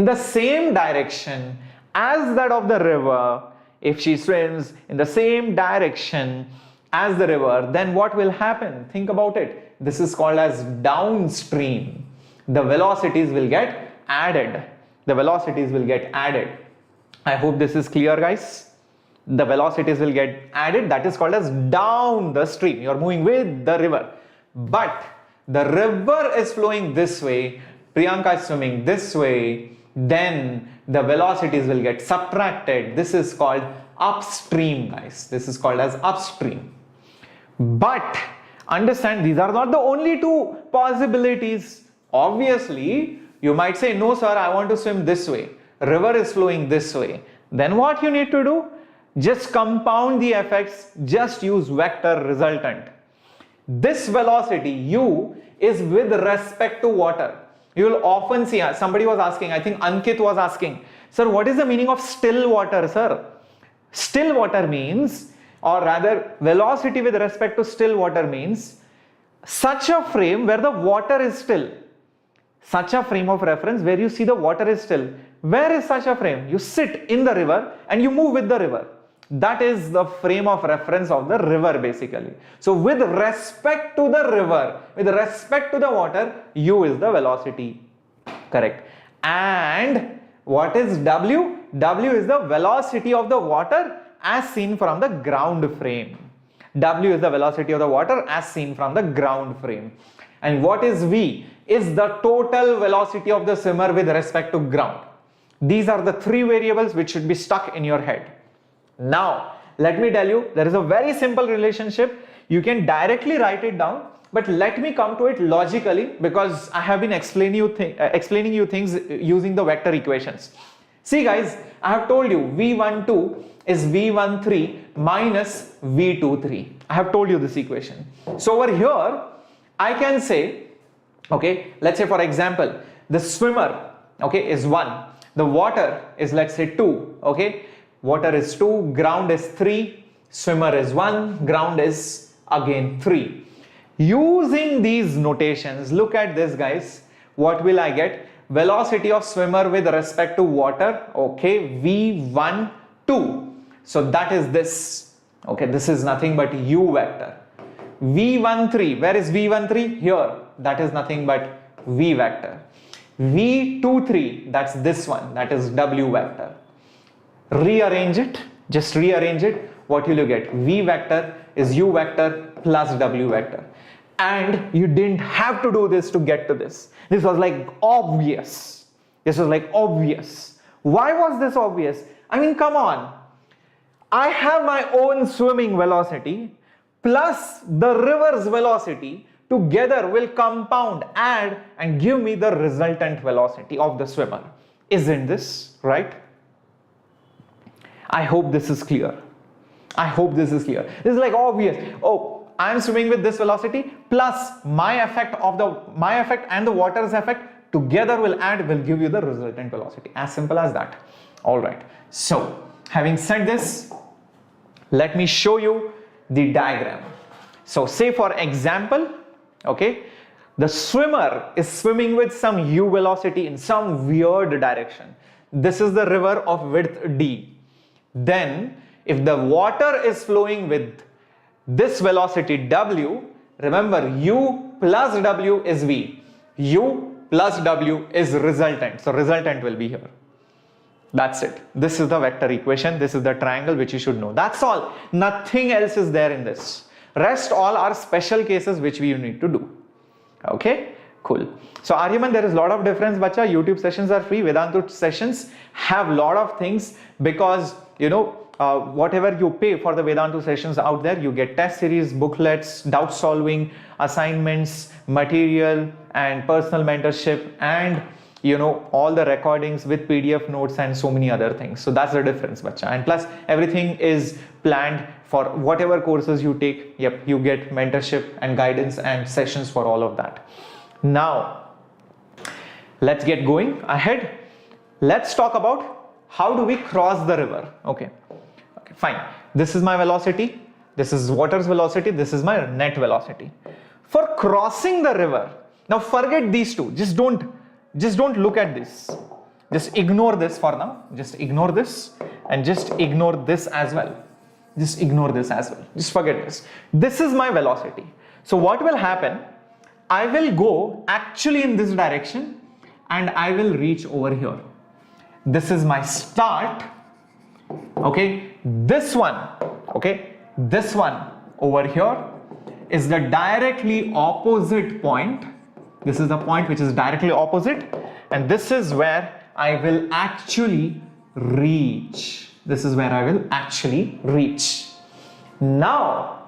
the same direction as that of the river, if she swims in the same direction as the river, then what will happen? Think about it. This is called as downstream. The velocities will get added. The velocities will get added. I hope this is clear, guys. The velocities will get added. That is called as down the stream. You are moving with the river. But the river is flowing this way. Priyanka is swimming this way. Then the velocities will get subtracted. This is called upstream, guys. This is called as upstream. But understand, these are not the only two possibilities. Obviously, you might say, no sir, I want to swim this way. River is flowing this way. Then what you need to do? Just compound the effects, just use vector resultant. This velocity U is with respect to water. You will often see, somebody was asking, I think Ankit was asking, sir, what is the meaning of still water, sir? Still water means, or rather velocity with respect to still water means such a frame where the water is still. Such a frame of reference where you see the water is still. Where is such a frame? You sit in the river and you move with the river. That is the frame of reference of the river basically. So with respect to the river, with respect to the water, U is the velocity. Correct. And what is W? W is the velocity of the water as seen from the ground frame. W is the velocity of the water as seen from the ground frame. And what is V? Is the total velocity of the swimmer with respect to ground. These are the three variables which should be stuck in your head. Now, let me tell you, there is a very simple relationship. You can directly write it down, but let me come to it logically because I have been explaining you things using the vector equations. See guys, I have told you V12 is V13 minus V23. I have told you this equation. So over here, I can say, okay, let's say for example, the swimmer, okay, is 1. The water is, let's say, 2, okay. Water is 2, ground is 3, swimmer is 1, ground is again 3. Using these notations, look at this guys, what will I get? Velocity of swimmer with respect to water, okay, V12. So that is this, okay, this is nothing but U vector. V13, where is V13? Here, that is nothing but V vector. V23, that's this one, that is W vector. Rearrange it, just rearrange it. What will you get? V vector is U vector plus W vector. And you didn't have to do this to get to this. This was like obvious. This was like obvious. Why was this obvious? I mean, come on. I have my own swimming velocity plus the river's velocity together will compound, add and give me the resultant velocity of the swimmer. Isn't this right? I hope this is clear. I hope this is clear. This is like obvious. Oh, I am swimming with this velocity plus my effect and the water's effect together will give you the resultant velocity. As simple as that. All right. So, having said this, let me show you the diagram. So, say for example, okay, the swimmer is swimming with some u velocity in some weird direction. This is the river of width d. Then, if the water is flowing with this velocity w, remember u plus w is v. U plus w is resultant. So, resultant will be here. That's it. This is the vector equation. This is the triangle which you should know. That's all. Nothing else is there in this. Rest all are special cases which we need to do. Okay, cool. So Aryaman, there is a lot of difference, bacha. YouTube sessions are free. Vedantu sessions have a lot of things because, you know, whatever you pay for the Vedantu sessions out there, you get test series, booklets, doubt solving, assignments, material and personal mentorship and, you know, all the recordings with PDF notes and so many other things. So that's the difference, bacha. And plus everything is planned for whatever courses you take. Yep, you get mentorship and guidance and sessions for all of that. Now, let's get going ahead. Let's talk about how do we cross the river. Okay, fine. This is my velocity. This is water's velocity. This is my net velocity. For crossing the river, now forget these two. Just don't look at this. Just ignore this for now. Just ignore this and just ignore this as well. Just ignore this as well. Just forget this. This is my velocity. So what will happen? I will go actually in this direction and I will reach over here. This is my start. Okay. This one, okay. This one over here is the directly opposite point. This is the point which is directly opposite. And this is where I will actually reach. This is where I will actually reach. Now,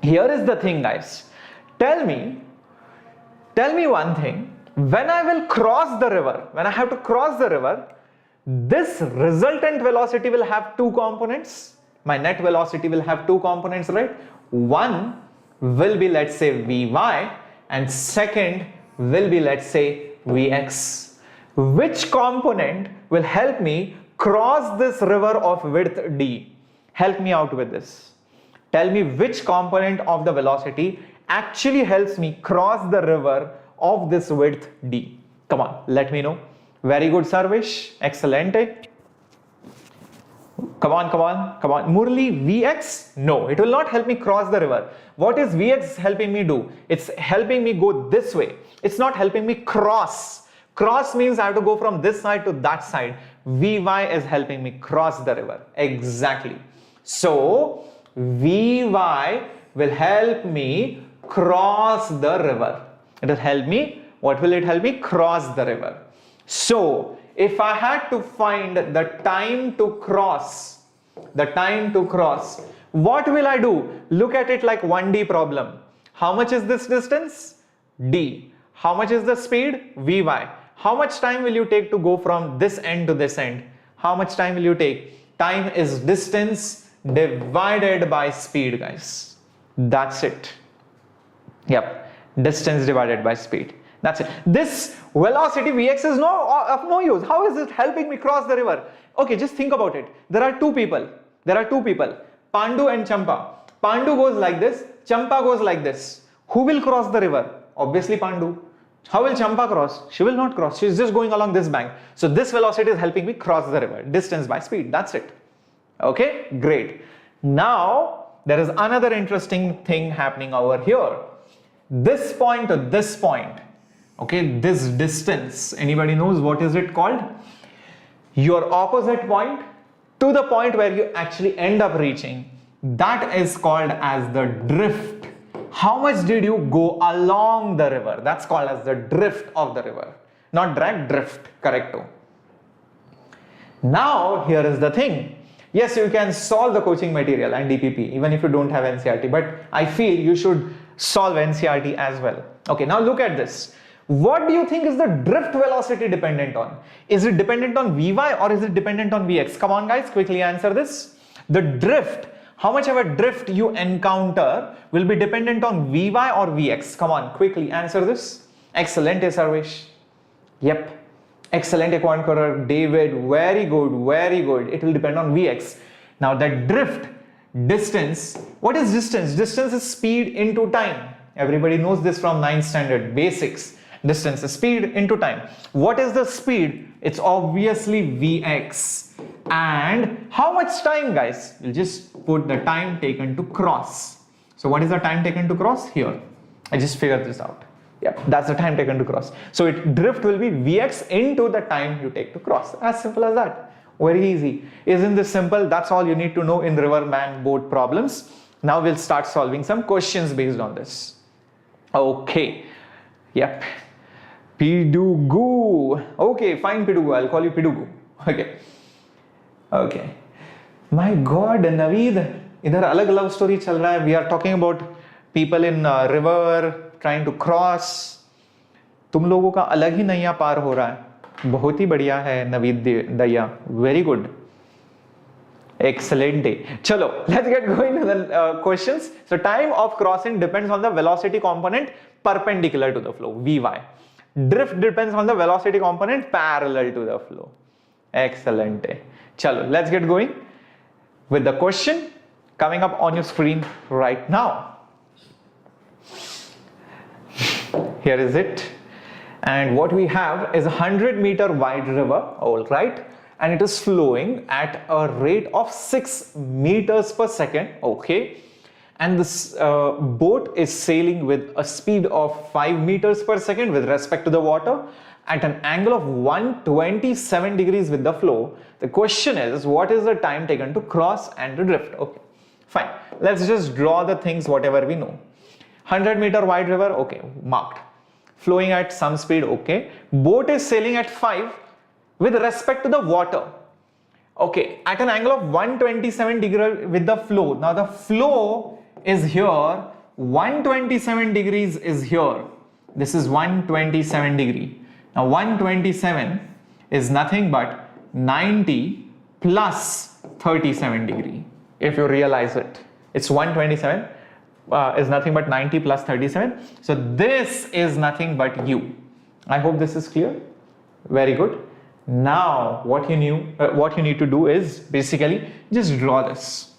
here is the thing, guys. Tell me one thing. When I will cross the river, when I have to cross the river, this resultant velocity will have two components. My net velocity will have two components, right? One will be, let's say, Vy, and second will be, let's say, Vx. Which component will help me cross this river of width d? Help me out with this. Tell me which component of the velocity actually helps me cross the river of this width d. Come on, let me know. Very good, Sarvesh. Excellent. Come on. Murli, Vx? No, it will not help me cross the river. What is Vx helping me do? It's helping me go this way. It's not helping me cross. Cross means I have to go from this side to that side. Vy is helping me cross the river. Exactly. So, Vy will help me cross the river. It will help me, what will it help me? Cross the river. So if I had to find the time to cross, what will I do? Look at it like 1D problem. How much is this distance? D. How much is the speed? Vy. How much time will you take to go from this end to this end? How much time will you take? Time is distance divided by speed, guys. That's it. Yep. Distance divided by speed. That's it. This velocity Vx is of no use. How is it helping me cross the river? Okay, just think about it. There are two people. Pandu and Champa. Pandu goes like this. Champa goes like this. Who will cross the river? Obviously Pandu. How will Champa cross? She will not cross. She is just going along this bank. So this velocity is helping me cross the river. Distance by speed. That's it. Okay, great. Now there is another interesting thing happening over here. This point to this point. Okay, this distance. Anybody knows what is it called? Your opposite point to the point where you actually end up reaching. That is called as the drift. How much did you go along the river? That's called as the drift of the river. Not drag, drift. Correcto. Now, here is the thing. Yes, you can solve the coaching material and DPP even if you don't have NCERT, but I feel you should solve NCERT as well. Okay, now look at this. What do you think is the drift velocity dependent on? Is it dependent on Vy or is it dependent on Vx? Come on guys, quickly answer this. The drift, how much of a drift you encounter will be dependent on Vy or Vx. Come on, quickly answer this. Excellent, Sarvesh. Yep. Excellent, Equancorer. David, very good, very good. It will depend on Vx. Now that drift, distance, what is distance? Distance is speed into time. Everybody knows this from 9th standard, basics. Distance is speed into time. What is the speed? It's obviously Vx. And how much time, guys? We'll just put the time taken to cross. So what is the time taken to cross? Here. I just figured this out. Yep, that's the time taken to cross. So drift will be Vx into the time you take to cross. As simple as that. Very easy. Isn't this simple? That's all you need to know in riverman boat problems. Now we'll start solving some questions based on this. Okay. Yep. Pidugu. Okay, fine Pidugu. I'll call you Pidugu. Okay. Okay. My God, Naveed. इधर अलग love story चल रहा है. We are talking about people in river trying to cross. तुम लोगों का अलग ही नैया पार हो रहा है. बहुत ही बढ़िया है नवीद दैया. Very good. Excellent day. Chalo, let's get going to the questions. So time of crossing depends on the velocity component perpendicular to the flow, Vy. Drift depends on the velocity component parallel to the flow. Excellent day. Chalo, let's get going with the question coming up on your screen right now. Here is it. And what we have is a 100-meter wide river, all right, and it is flowing at a rate of 6 meters per second, okay, and this boat is sailing with a speed of 5 meters per second with respect to the water at an angle of 127 degrees with the flow. The question is, what is the time taken to cross and to drift? Okay, fine. Let's just draw the things whatever we know. 100-meter wide river, okay, marked. Flowing at some speed, okay. Boat is sailing at 5 with respect to the water. Okay, at an angle of 127 degree with the flow. Now the flow is here, 127 degrees is here. This is 127 degree. Now 127 is nothing but 90 plus 37 degree. If you realize it, it's 127 is nothing but 90 plus 37. So this is nothing but u. I hope this is clear. Very good. Now what you need to do is basically just draw this.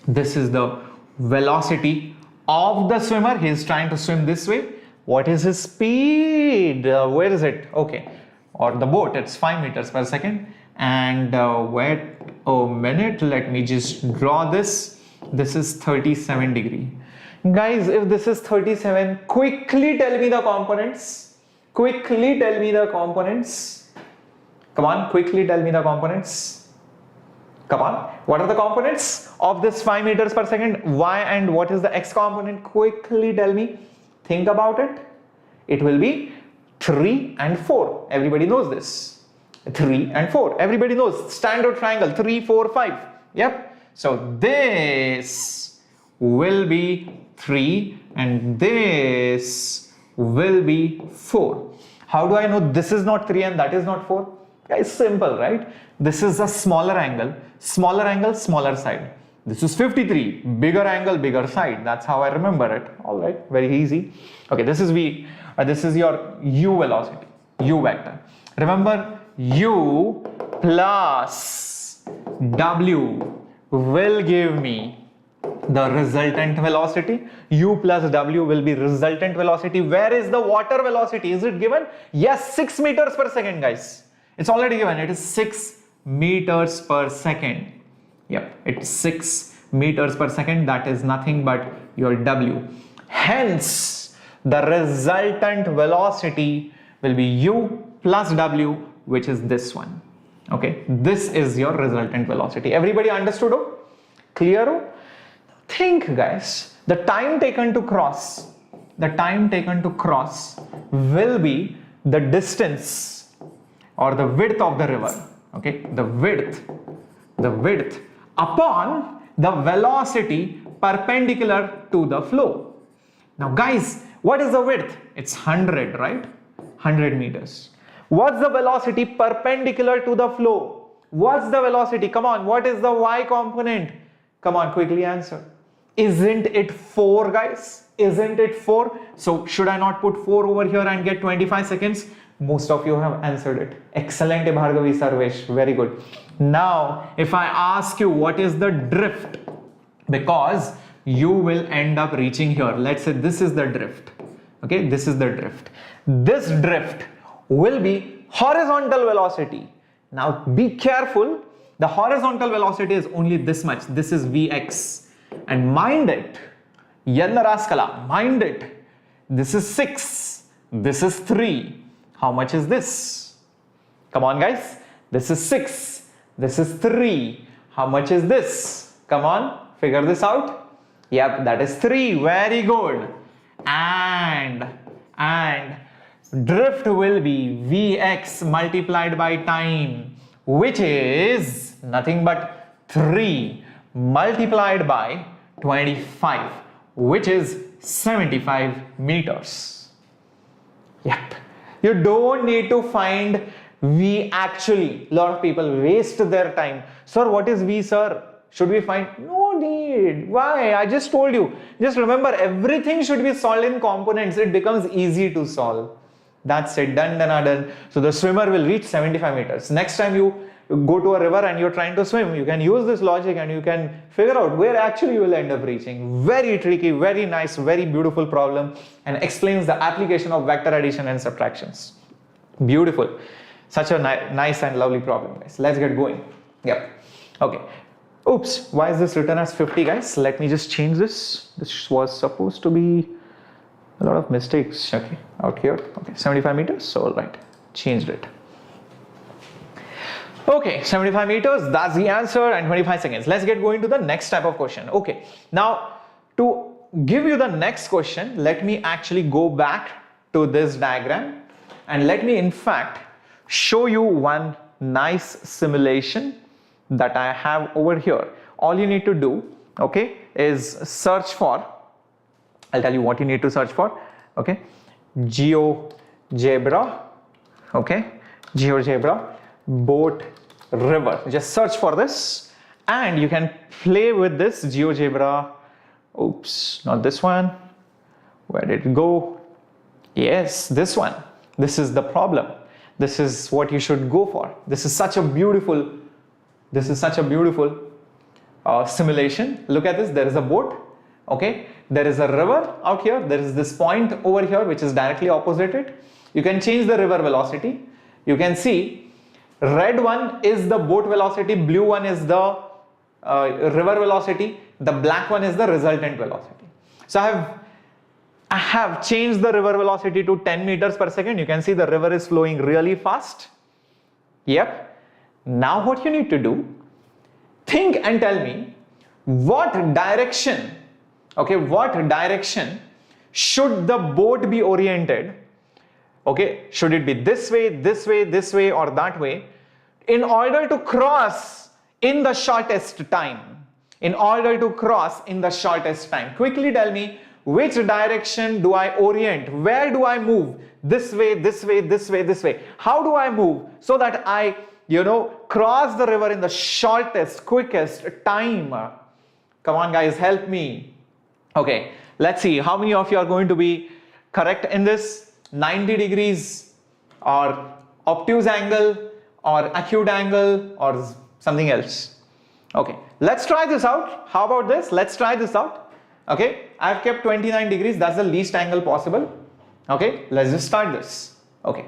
This is the velocity of the swimmer. He is trying to swim this way. What is his speed? Where is it? Okay, or the boat, it's 5 meters per second. And wait a minute, let me just draw this. This is 37 degree. Guys, if this is 37, quickly tell me the components. Quickly tell me the components. Come on, quickly tell me the components. Come on, what are the components of this 5 meters per second? Y and what is the x component? Quickly tell me. Think about it. It will be 3 and 4. Everybody knows this. 3 and 4. Everybody knows standard triangle 3, 4, 5. Yep. So this will be 3 and this will be 4. How do I know this is not 3 and that is not 4? Guys, simple, right? This is a smaller angle, smaller side. This is 53, bigger angle, bigger side. That's how I remember it. All right, very easy. Okay, this is V. This is your U velocity, U vector. Remember, U plus W will give me the resultant velocity. U plus W will be resultant velocity. Where is the water velocity? Is it given? Yes, 6 meters per second, guys. It's already given. It is 6 meters per second. Yep, it's 6 meters per second. That is nothing but your W. Hence, the resultant velocity will be U plus W, which is this one. Okay, this is your resultant velocity. Everybody understood? Oh? Clear? Oh? Think, guys, the time taken to cross will be the distance or the width of the river. Okay, the width upon the velocity perpendicular to the flow. Now, guys, what is the width? It's 100, right? 100 meters. What's the velocity perpendicular to the flow? What's the velocity? Come on, what is the y component? Come on, quickly answer. Isn't it 4, guys? Isn't it 4? So should I not put 4 over here and get 25 seconds? Most of you have answered it. Excellent, Bhargavi, Sarvesh. Very good. Now, if I ask you what is the drift, because you will end up reaching here. Let's say this is the drift. Okay, this is the drift. This drift will be horizontal velocity. Now, be careful. The horizontal velocity is only this much. This is Vx. And mind it. Yalla Raskala, mind it. This is 6. This is 3. How much is this? Come on, guys. This is 6. This is 3. How much is this? Come on, figure this out. Yep, that is 3. Very good. And drift will be Vx multiplied by time, which is nothing but 3 multiplied by 25, which is 75 meters. Yep. You don't need to find V actually. A lot of people waste their time. Sir, what is V, sir? Should we find? No need. Why? I just told you. Just remember, everything should be solved in components. It becomes easy to solve. That's it. Done, done. So the swimmer will reach 75 meters. Next time you go to a river and you're trying to swim, you can use this logic and you can figure out where actually you will end up reaching. Very tricky, very nice, very beautiful problem, and explains the application of vector addition and subtractions. Beautiful. Such a nice and lovely problem, guys. Let's get going. Yep. Okay. Oops. Why is this written as 50, guys? Let me just change this. This was supposed to be a lot of mistakes. Okay. Out here. Okay. 75 meters. So, all right. Changed it. Okay, 75 meters, that's the answer, and 25 seconds. Let's get going to the next type of question. Okay, now to give you the next question, let me actually go back to this diagram and let me in fact show you one nice simulation that I have over here. All you need to do, okay, is search for, I'll tell you what you need to search for, okay, Geogebra, okay, Geogebra boat river. Just search for this and you can play with this Geogebra. Oops, not this one. Where did it go? Yes, this one. This is the problem. This is what you should go for. This is such a beautiful simulation. Look at this. There is a boat. Okay, there is a river out here. There is this point over here which is directly opposite it. You can change the river velocity. You can see red one is the boat velocity, blue one is the river velocity, the black one is the resultant velocity. So I have changed the river velocity to 10 meters per second. You can see the river is flowing really fast. Yep. Now what you need to do, think and tell me what direction, okay, what direction should the boat be oriented Okay, should it be this way, this way, this way, or that way, in order to cross in the shortest time? In order to cross in the shortest time. Quickly tell me, which direction do I orient? Where do I move? This way, this way, this way, this way. How do I move so that I, cross the river in the shortest, quickest time? Come on guys, help me. Okay, let's see how many of you are going to be correct in this. 90 degrees or obtuse angle or acute angle or something else. Okay, let's try this out. How about this? Let's try this out. Okay, I've kept 29 degrees. That's the least angle possible. Okay, let's just start this. Okay.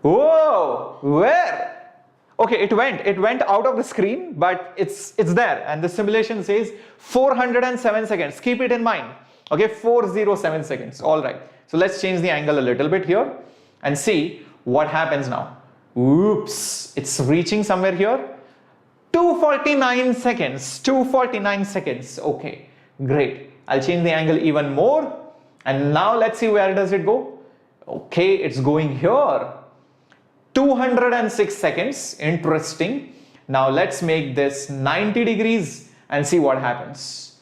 Whoa, where? Okay, it went out of the screen, but it's there, and the simulation says 407 seconds. Keep it in mind. Okay, 407 seconds. All right. So let's change the angle a little bit here and see what happens now. Oops, it's reaching somewhere here. 249 seconds. 249 seconds. Okay, great. I'll change the angle even more. And now let's see, where does it go? Okay, it's going here. 206 seconds. Interesting. Now let's make this 90 degrees and see what happens.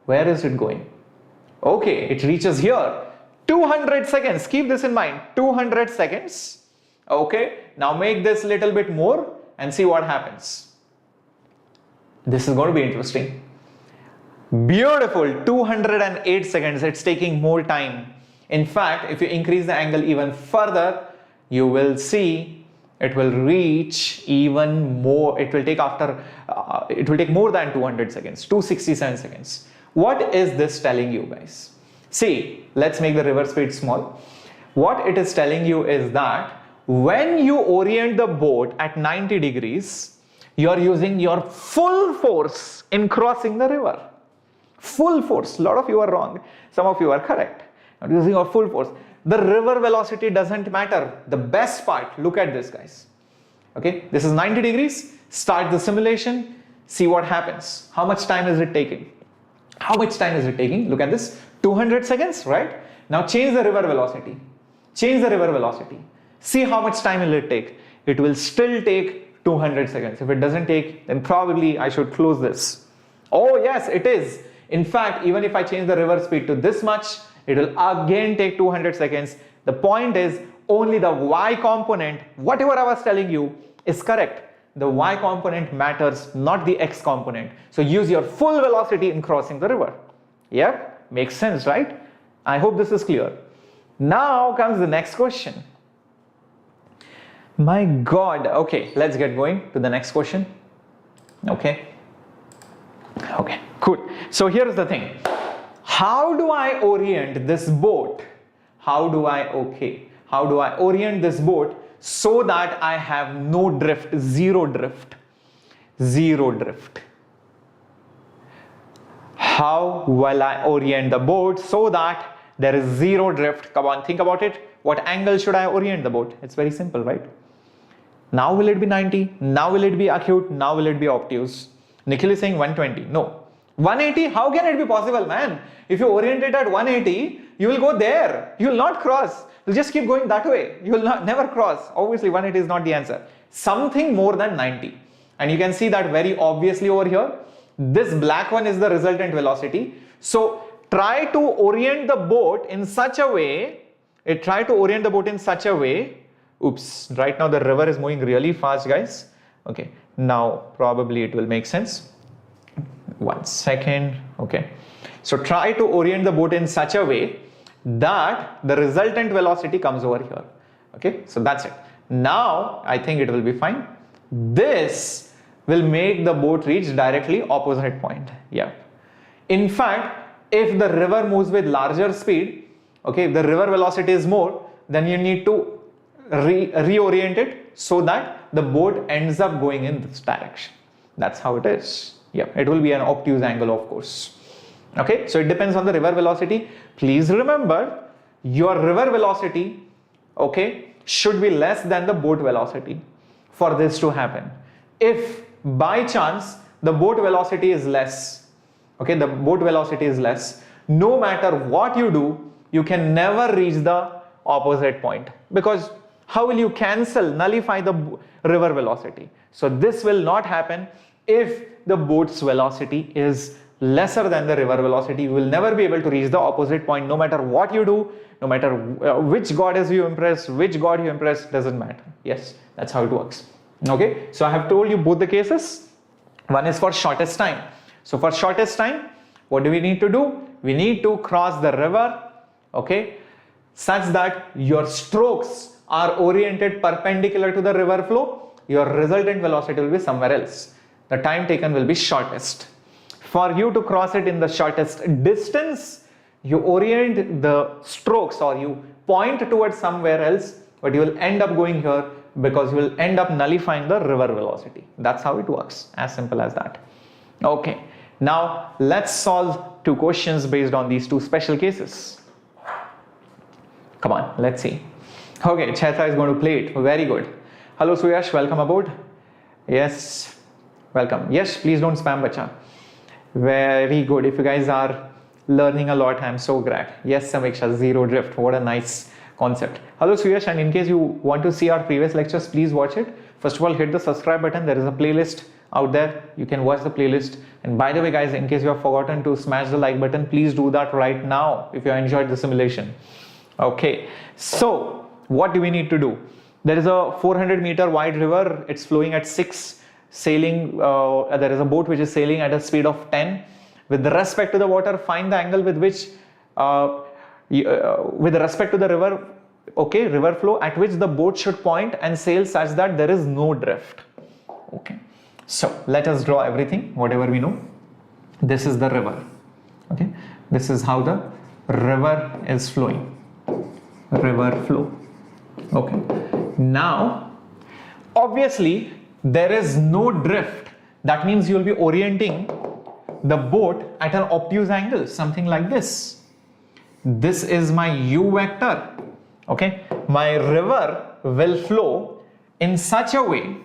Where is it going? Okay, it reaches here. 200 seconds. Keep this in mind. 200 seconds. Okay, now make this little bit more and see what happens. This is going to be interesting. Beautiful. 208 seconds. It's taking more time. In fact, if you increase the angle even further, you will see it will reach even more. It will take more than 200 seconds. 267 seconds. What is this telling you guys? See, let's make the river speed small. What it is telling you is that when you orient the boat at 90 degrees, you are using your full force in crossing the river. Full force. A lot of you are wrong. Some of you are correct. You're using your full force. The river velocity doesn't matter. The best part, look at this guys. Okay, this is 90 degrees. Start the simulation. See what happens. How much time is it taking? How much time is it taking? Look at this. 200 seconds, right? Now change the river velocity. Change the river velocity. See how much time will it take. It will still take 200 seconds. If it doesn't take, then probably I should close this. Oh yes, it is. In fact, even if I change the river speed to this much, it will again take 200 seconds. The point is only the y component, whatever I was telling you, is correct. The y component matters, not the x component. So use your full velocity in crossing the river. Yep, makes sense, right? I hope this is clear. Now comes the next question. My God. Okay, let's get going to the next question. Okay, cool. So here is the thing. How do I orient this boat? How do I orient this boat so that I have no drift, zero drift? How will I orient the boat so that there is zero drift? Come on, think about it. What angle should I orient the boat? It's very simple, right? Now will it be 90? Now will it be acute? Now will it be obtuse? Nikhil is saying 120. No. 180? How can it be possible, man? If you orient it at 180, you will go there. You will not cross. You'll just keep going that way. You will never cross. Obviously, 180 is not the answer. Something more than 90. And you can see that very obviously over here. This black one is the resultant velocity. So try to orient the boat in such a way. Oops, right now the river is moving really fast, guys. Okay, now probably it will make sense. 1 second. Okay, so try to orient the boat in such a way that the resultant velocity comes over here. Okay, so that's it. Now I think it will be fine. This will make the boat reach directly opposite point. Yeah. In fact, if the river moves with larger speed, okay, if the river velocity is more, then you need to reorient it so that the boat ends up going in this direction. That's how it is. Yeah, it will be an obtuse angle, of course. Okay, so it depends on the river velocity. Please remember, your river velocity, okay, should be less than the boat velocity for this to happen. If by chance the boat velocity is less, okay, no matter what you do, you can never reach the opposite point, because how will you nullify the river velocity? So this will not happen if the boat's velocity is lesser than the river velocity. You will never be able to reach the opposite point, no matter what you do, no matter which goddess you impress, which god you impress, doesn't matter. Yes, that's how it works. Okay, so I have told you both the cases. One is for shortest time. So for shortest time, what do we need to do? We need to cross the river, okay, such that your strokes are oriented perpendicular to the river flow. Your resultant velocity will be somewhere else. The time taken will be shortest. For you to cross it in the shortest distance, you orient the strokes, or you point towards somewhere else, but you will end up going here because you will end up nullifying the river velocity. That's how it works, as simple as that. Okay, now let's solve two questions based on these two special cases. Come on, let's see. Okay, Chaitra is going to play it. Very good. Hello Shreyas, welcome aboard. Yes, welcome. Yes, please don't spam bacha. Very good. If you guys are learning a lot, I'm so glad. Yes, Samiksha, zero drift. What a nice concept. Hello Shreyas, and in case you want to see our previous lectures, please watch it. First of all, hit the subscribe button. There is a playlist out there. You can watch the playlist. And by the way, guys, in case you have forgotten to smash the like button, please do that right now if you enjoyed the simulation. Okay, so what do we need to do? There is a 400-meter wide river. It's flowing at 6, sailing. There is a boat which is sailing at a speed of 10. With respect to the water, find the angle with which, with respect to the river, okay, river flow, at which the boat should point and sail such that there is no drift. Okay, so let us draw everything, whatever we know. This is the river. Okay, this is how the river is flowing. River flow. Okay, now obviously there is no drift. That means you will be orienting the boat at an obtuse angle, something like this. This is my u vector. Okay, my river will flow in such a way,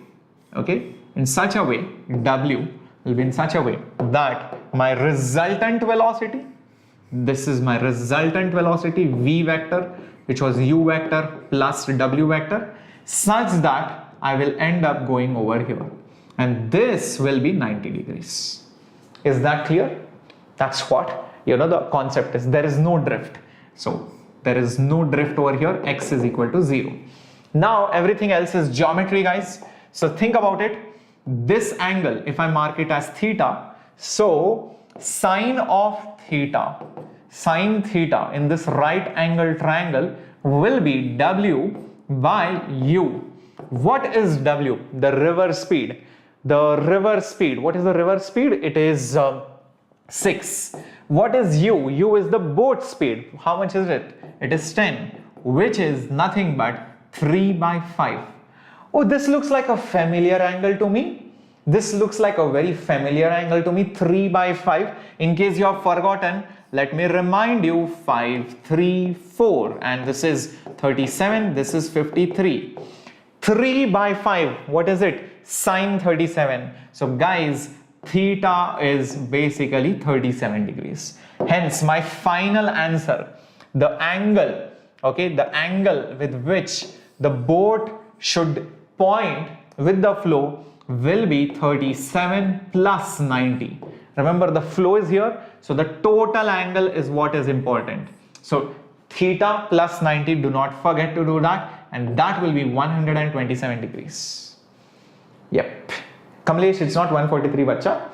okay, in such a way, w will be in such a way that my resultant velocity, this is my resultant velocity, v vector, which was u vector plus w vector, such that I will end up going over here, and this will be 90 degrees. Is that clear? That's what, you know, the concept is. There is no drift. So there is no drift over here. X is equal to 0. Now everything else is geometry, guys. So think about it. This angle, if I mark it as theta, so sine of theta, sine theta in this right angle triangle will be w by u. What is w? The river speed. The river speed. What is the river speed? It is 6. What is u? U is the boat speed. How much is it? It is 10, which is nothing but 3 by 5. Oh, this looks like a familiar angle to me. This looks like a very familiar angle to me. 3 by 5. In case you have forgotten, let me remind you, 5, 3, 4, and this is 37. This is 53. 3 by 5. What is it? Sine 37. So guys, theta is basically 37 degrees. Hence my final answer, the angle, okay, the angle with which the boat should point with the flow will be 37 plus 90. Remember, the flow is here, so the total angle is what is important. So theta plus 90, do not forget to do that, and that will be 127 degrees. Yep. Kamlesh, it's not 143, bacha.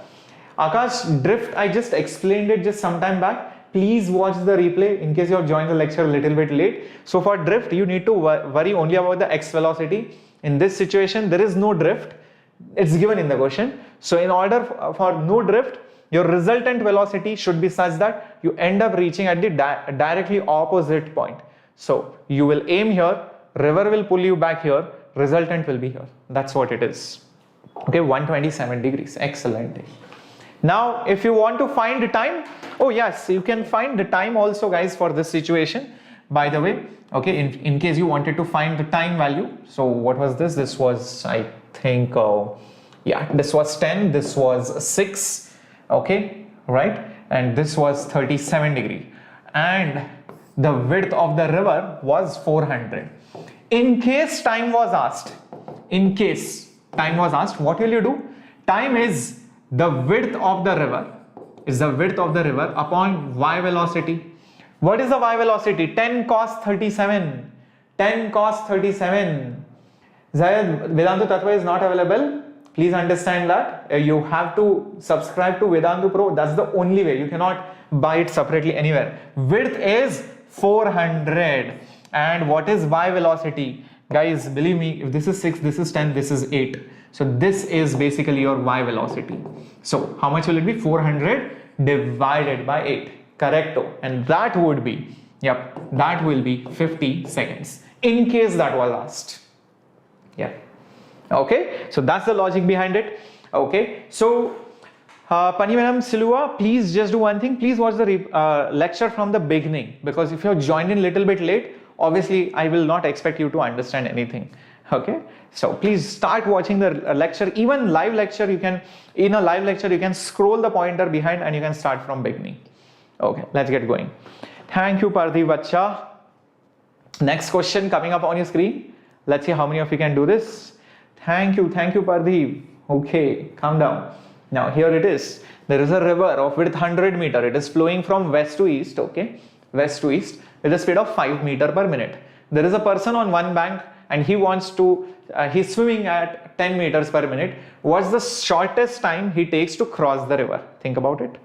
Akash, drift, I just explained it just some time back. Please watch the replay in case you have joined the lecture a little bit late. So for drift, you need to worry only about the x velocity. In this situation, there is no drift. It's given in the question. So in order for no drift, your resultant velocity should be such that you end up reaching at the directly opposite point. So you will aim here, river will pull you back here, resultant will be here. That's what it is. Okay, 127 degrees. Excellent. Now, if you want to find the time, oh yes, you can find the time also, guys, for this situation. By the way, okay, in case you wanted to find the time value. So what was this? This was, I think, yeah, this was 10, this was 6, okay, right? And this was 37 degree. And the width of the river was 400. In case time was asked, what will you do? Time is the width of the river, upon y velocity. What is the y velocity? 10 cos 37. 10 cos 37. Zayed, Vedantu Tattva is not available. Please understand that. You have to subscribe to Vedantu Pro. That's the only way. You cannot buy it separately anywhere. Width is 400. And what is y velocity? Guys, believe me, if this is 6, this is 10, this is 8. So this is basically your y velocity. So how much will it be? 400 divided by 8. Correcto. And that would be, that will be 50 seconds. In case that was asked. Okay, so that's the logic behind it. Okay, so Pani Madam Silua, please just do one thing. Please watch the lecture from the beginning, because if you have joined in a little bit late, obviously I will not expect you to understand anything. Okay, so please start watching the lecture. Even live lecture, you can, in a live lecture, you can scroll the pointer behind and you can start from beginning. Okay, let's get going. Thank you, Parthi Bacha. Next question coming up on your screen. Let's see how many of you can do this. Thank you, Parthi. Okay, calm down. Now here it is. There is a river of width 100 meter. It is flowing from west to east. Okay, west to east with a speed of 5 meter per minute. There is a person on one bank and he wants to, he's swimming at 10 meters per minute. What's the shortest time he takes to cross the river? Think about it.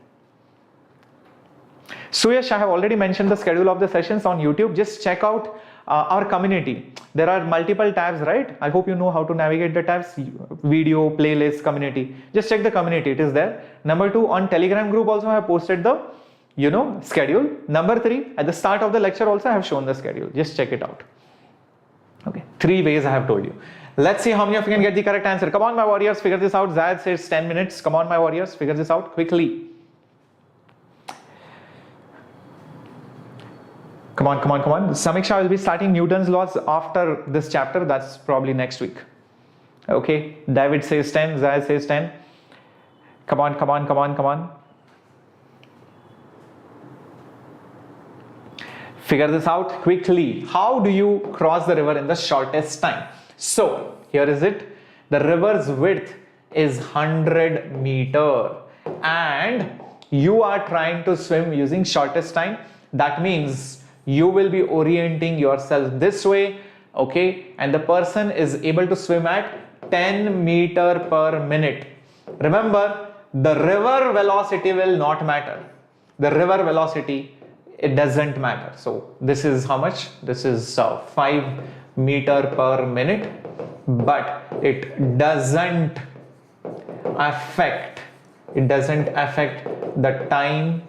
Suyash, I have already mentioned the schedule of the sessions on YouTube. Just check out our community. There are multiple tabs, right? I hope you know how to navigate the tabs. Video, playlist, community. Just check the community, it is there. Number 2, on Telegram group also I have posted the, schedule. Number 3, at the start of the lecture also I have shown the schedule. Just check it out. Okay, 3 ways I have told you. Let's see how many of you can get the correct answer. Come on, my warriors, figure this out. Zayed says 10 minutes. Come on, my warriors, figure this out quickly. Come on. Samiksha will be starting Newton's laws after this chapter. That's probably next week. Okay, David says 10, Zayed says 10. Come on. Figure this out quickly. How do you cross the river in the shortest time? So, here is it. The river's width is 100 meter and you are trying to swim using shortest time. That means you will be orienting yourself this way, okay, and the person is able to swim at 10 meter per minute. Remember, the river velocity will not matter. The river velocity, it doesn't matter. So this is how much? This is 5 meter per minute, but it doesn't affect the time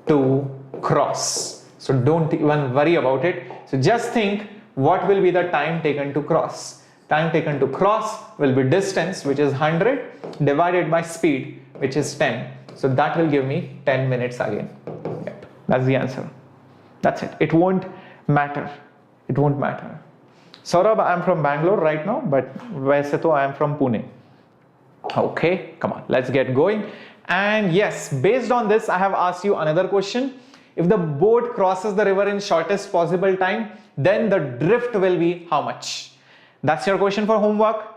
to cross. So don't even worry about it. So just think, what will be the time taken to cross? Time taken to cross will be distance, which is 100, divided by speed, which is 10. So that will give me 10 minutes again. Yep, that's the answer. That's it. It won't matter. Saurabh, I am from Bangalore right now, but वैसे तो I am from Pune. Okay, come on, let's get going. And yes, based on this, I have asked you another question. If the boat crosses the river in shortest possible time, then the drift will be how much? That's your question for homework.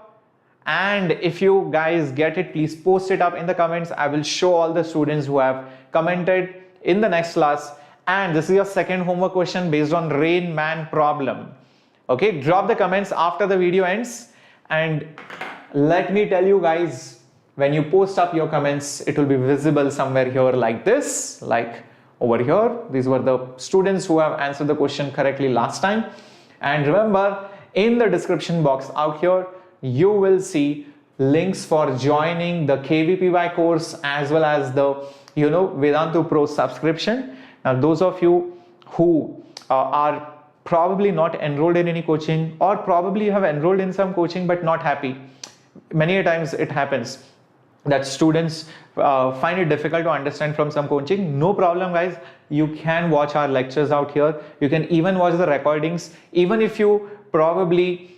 And if you guys get it, please post it up in the comments. I will show all the students who have commented in the next class. And this is your second homework question based on Rain Man problem. Okay, drop the comments after the video ends. And let me tell you guys, when you post up your comments, it will be visible somewhere here like this, like over here. These were the students who have answered the question correctly last time. And remember, in the description box out here, you will see links for joining the KVPY course as well as the Vedantu Pro subscription. Now those of you who are probably not enrolled in any coaching, or probably you have enrolled in some coaching but not happy, many a times it happens that students find it difficult to understand from some coaching. No problem, guys. You can watch our lectures out here. You can even watch the recordings, even if you probably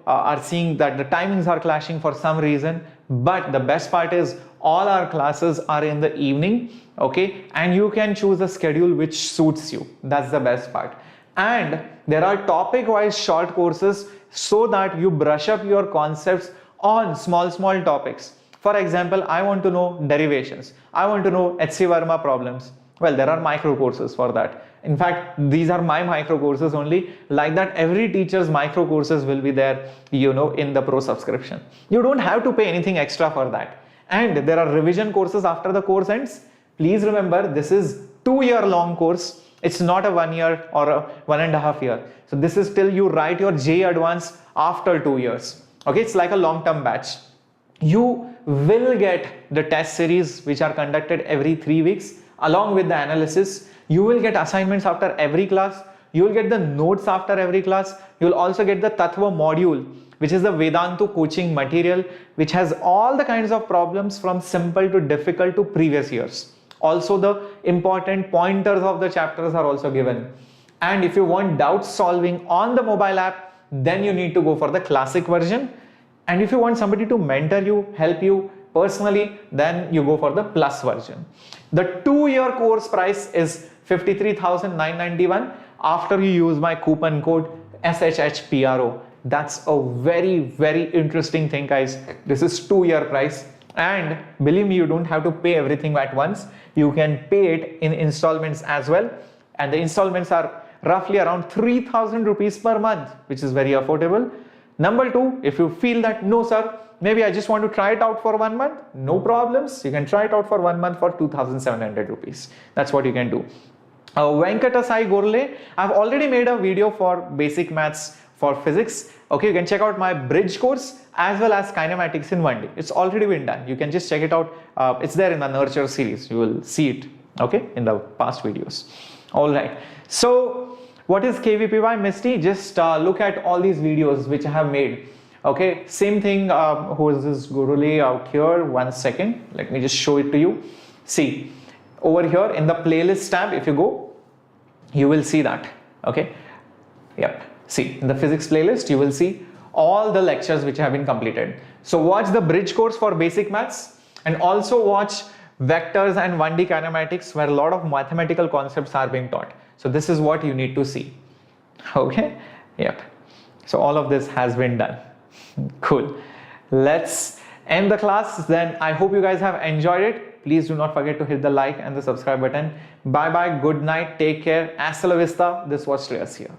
are seeing that the timings are clashing for some reason. But the best part is all our classes are in the evening, okay, and you can choose a schedule which suits you. That's the best part. And there are topic wise short courses so that you brush up your concepts on small topics. For example, I want to know derivations, I want to know HC Verma problems. Well, there are micro courses for that. In fact, these are my micro courses only. Like that, every teacher's micro courses will be there, you know, in the pro subscription. You don't have to pay anything extra for that. And there are revision courses after the course ends. Please remember, this is 2-year long course. It's not a 1 year or a 1.5 year. So this is till you write your JEE Advance after 2 years. Okay, it's like a long-term batch. You will get the test series which are conducted every 3 weeks along with the analysis. You will get assignments after every class. You will get the notes after every class. You will also get the Tattva module, which is the Vedantu coaching material, which has all the kinds of problems from simple to difficult to previous years. Also, the important pointers of the chapters are also given. And if you want doubt solving on the mobile app, then you need to go for the classic version. And if you want somebody to mentor you, help you personally, then you go for the plus version. The 2-year course price is 53,991 after you use my coupon code SHHPRO. That's a very interesting thing, guys. This is 2-year price. And believe me, you don't have to pay everything at once. You can pay it in installments as well. And the installments are roughly around 3,000 rupees per month, which is very affordable. Number 2, if you feel that, no sir, maybe I just want to try it out for 1 month, no problems. You can try it out for 1 month for 2,700 rupees. That's what you can do. Venkatasai Gorle, I've already made a video for basic maths for physics. Okay, you can check out my bridge course as well as kinematics in 1 day. It's already been done. You can just check it out. It's there in the nurture series. You will see it, okay, in the past videos. All right. So what is KVPY, Misty? Just look at all these videos which I have made. Okay, same thing. Who is this Gurule out here? 1 second. Let me just show it to you. See, over here in the playlist tab, if you go, you will see that. Okay. Yep. See, in the physics playlist, you will see all the lectures which have been completed. So watch the bridge course for basic maths and also watch vectors and 1D kinematics where a lot of mathematical concepts are being taught. So this is what you need to see. Okay. Yep. So all of this has been done. Cool. Let's end the class then. I hope you guys have enjoyed it. Please do not forget to hit the like and the subscribe button. Bye bye. Good night. Take care. Hasta la vista. This was Shreyas here.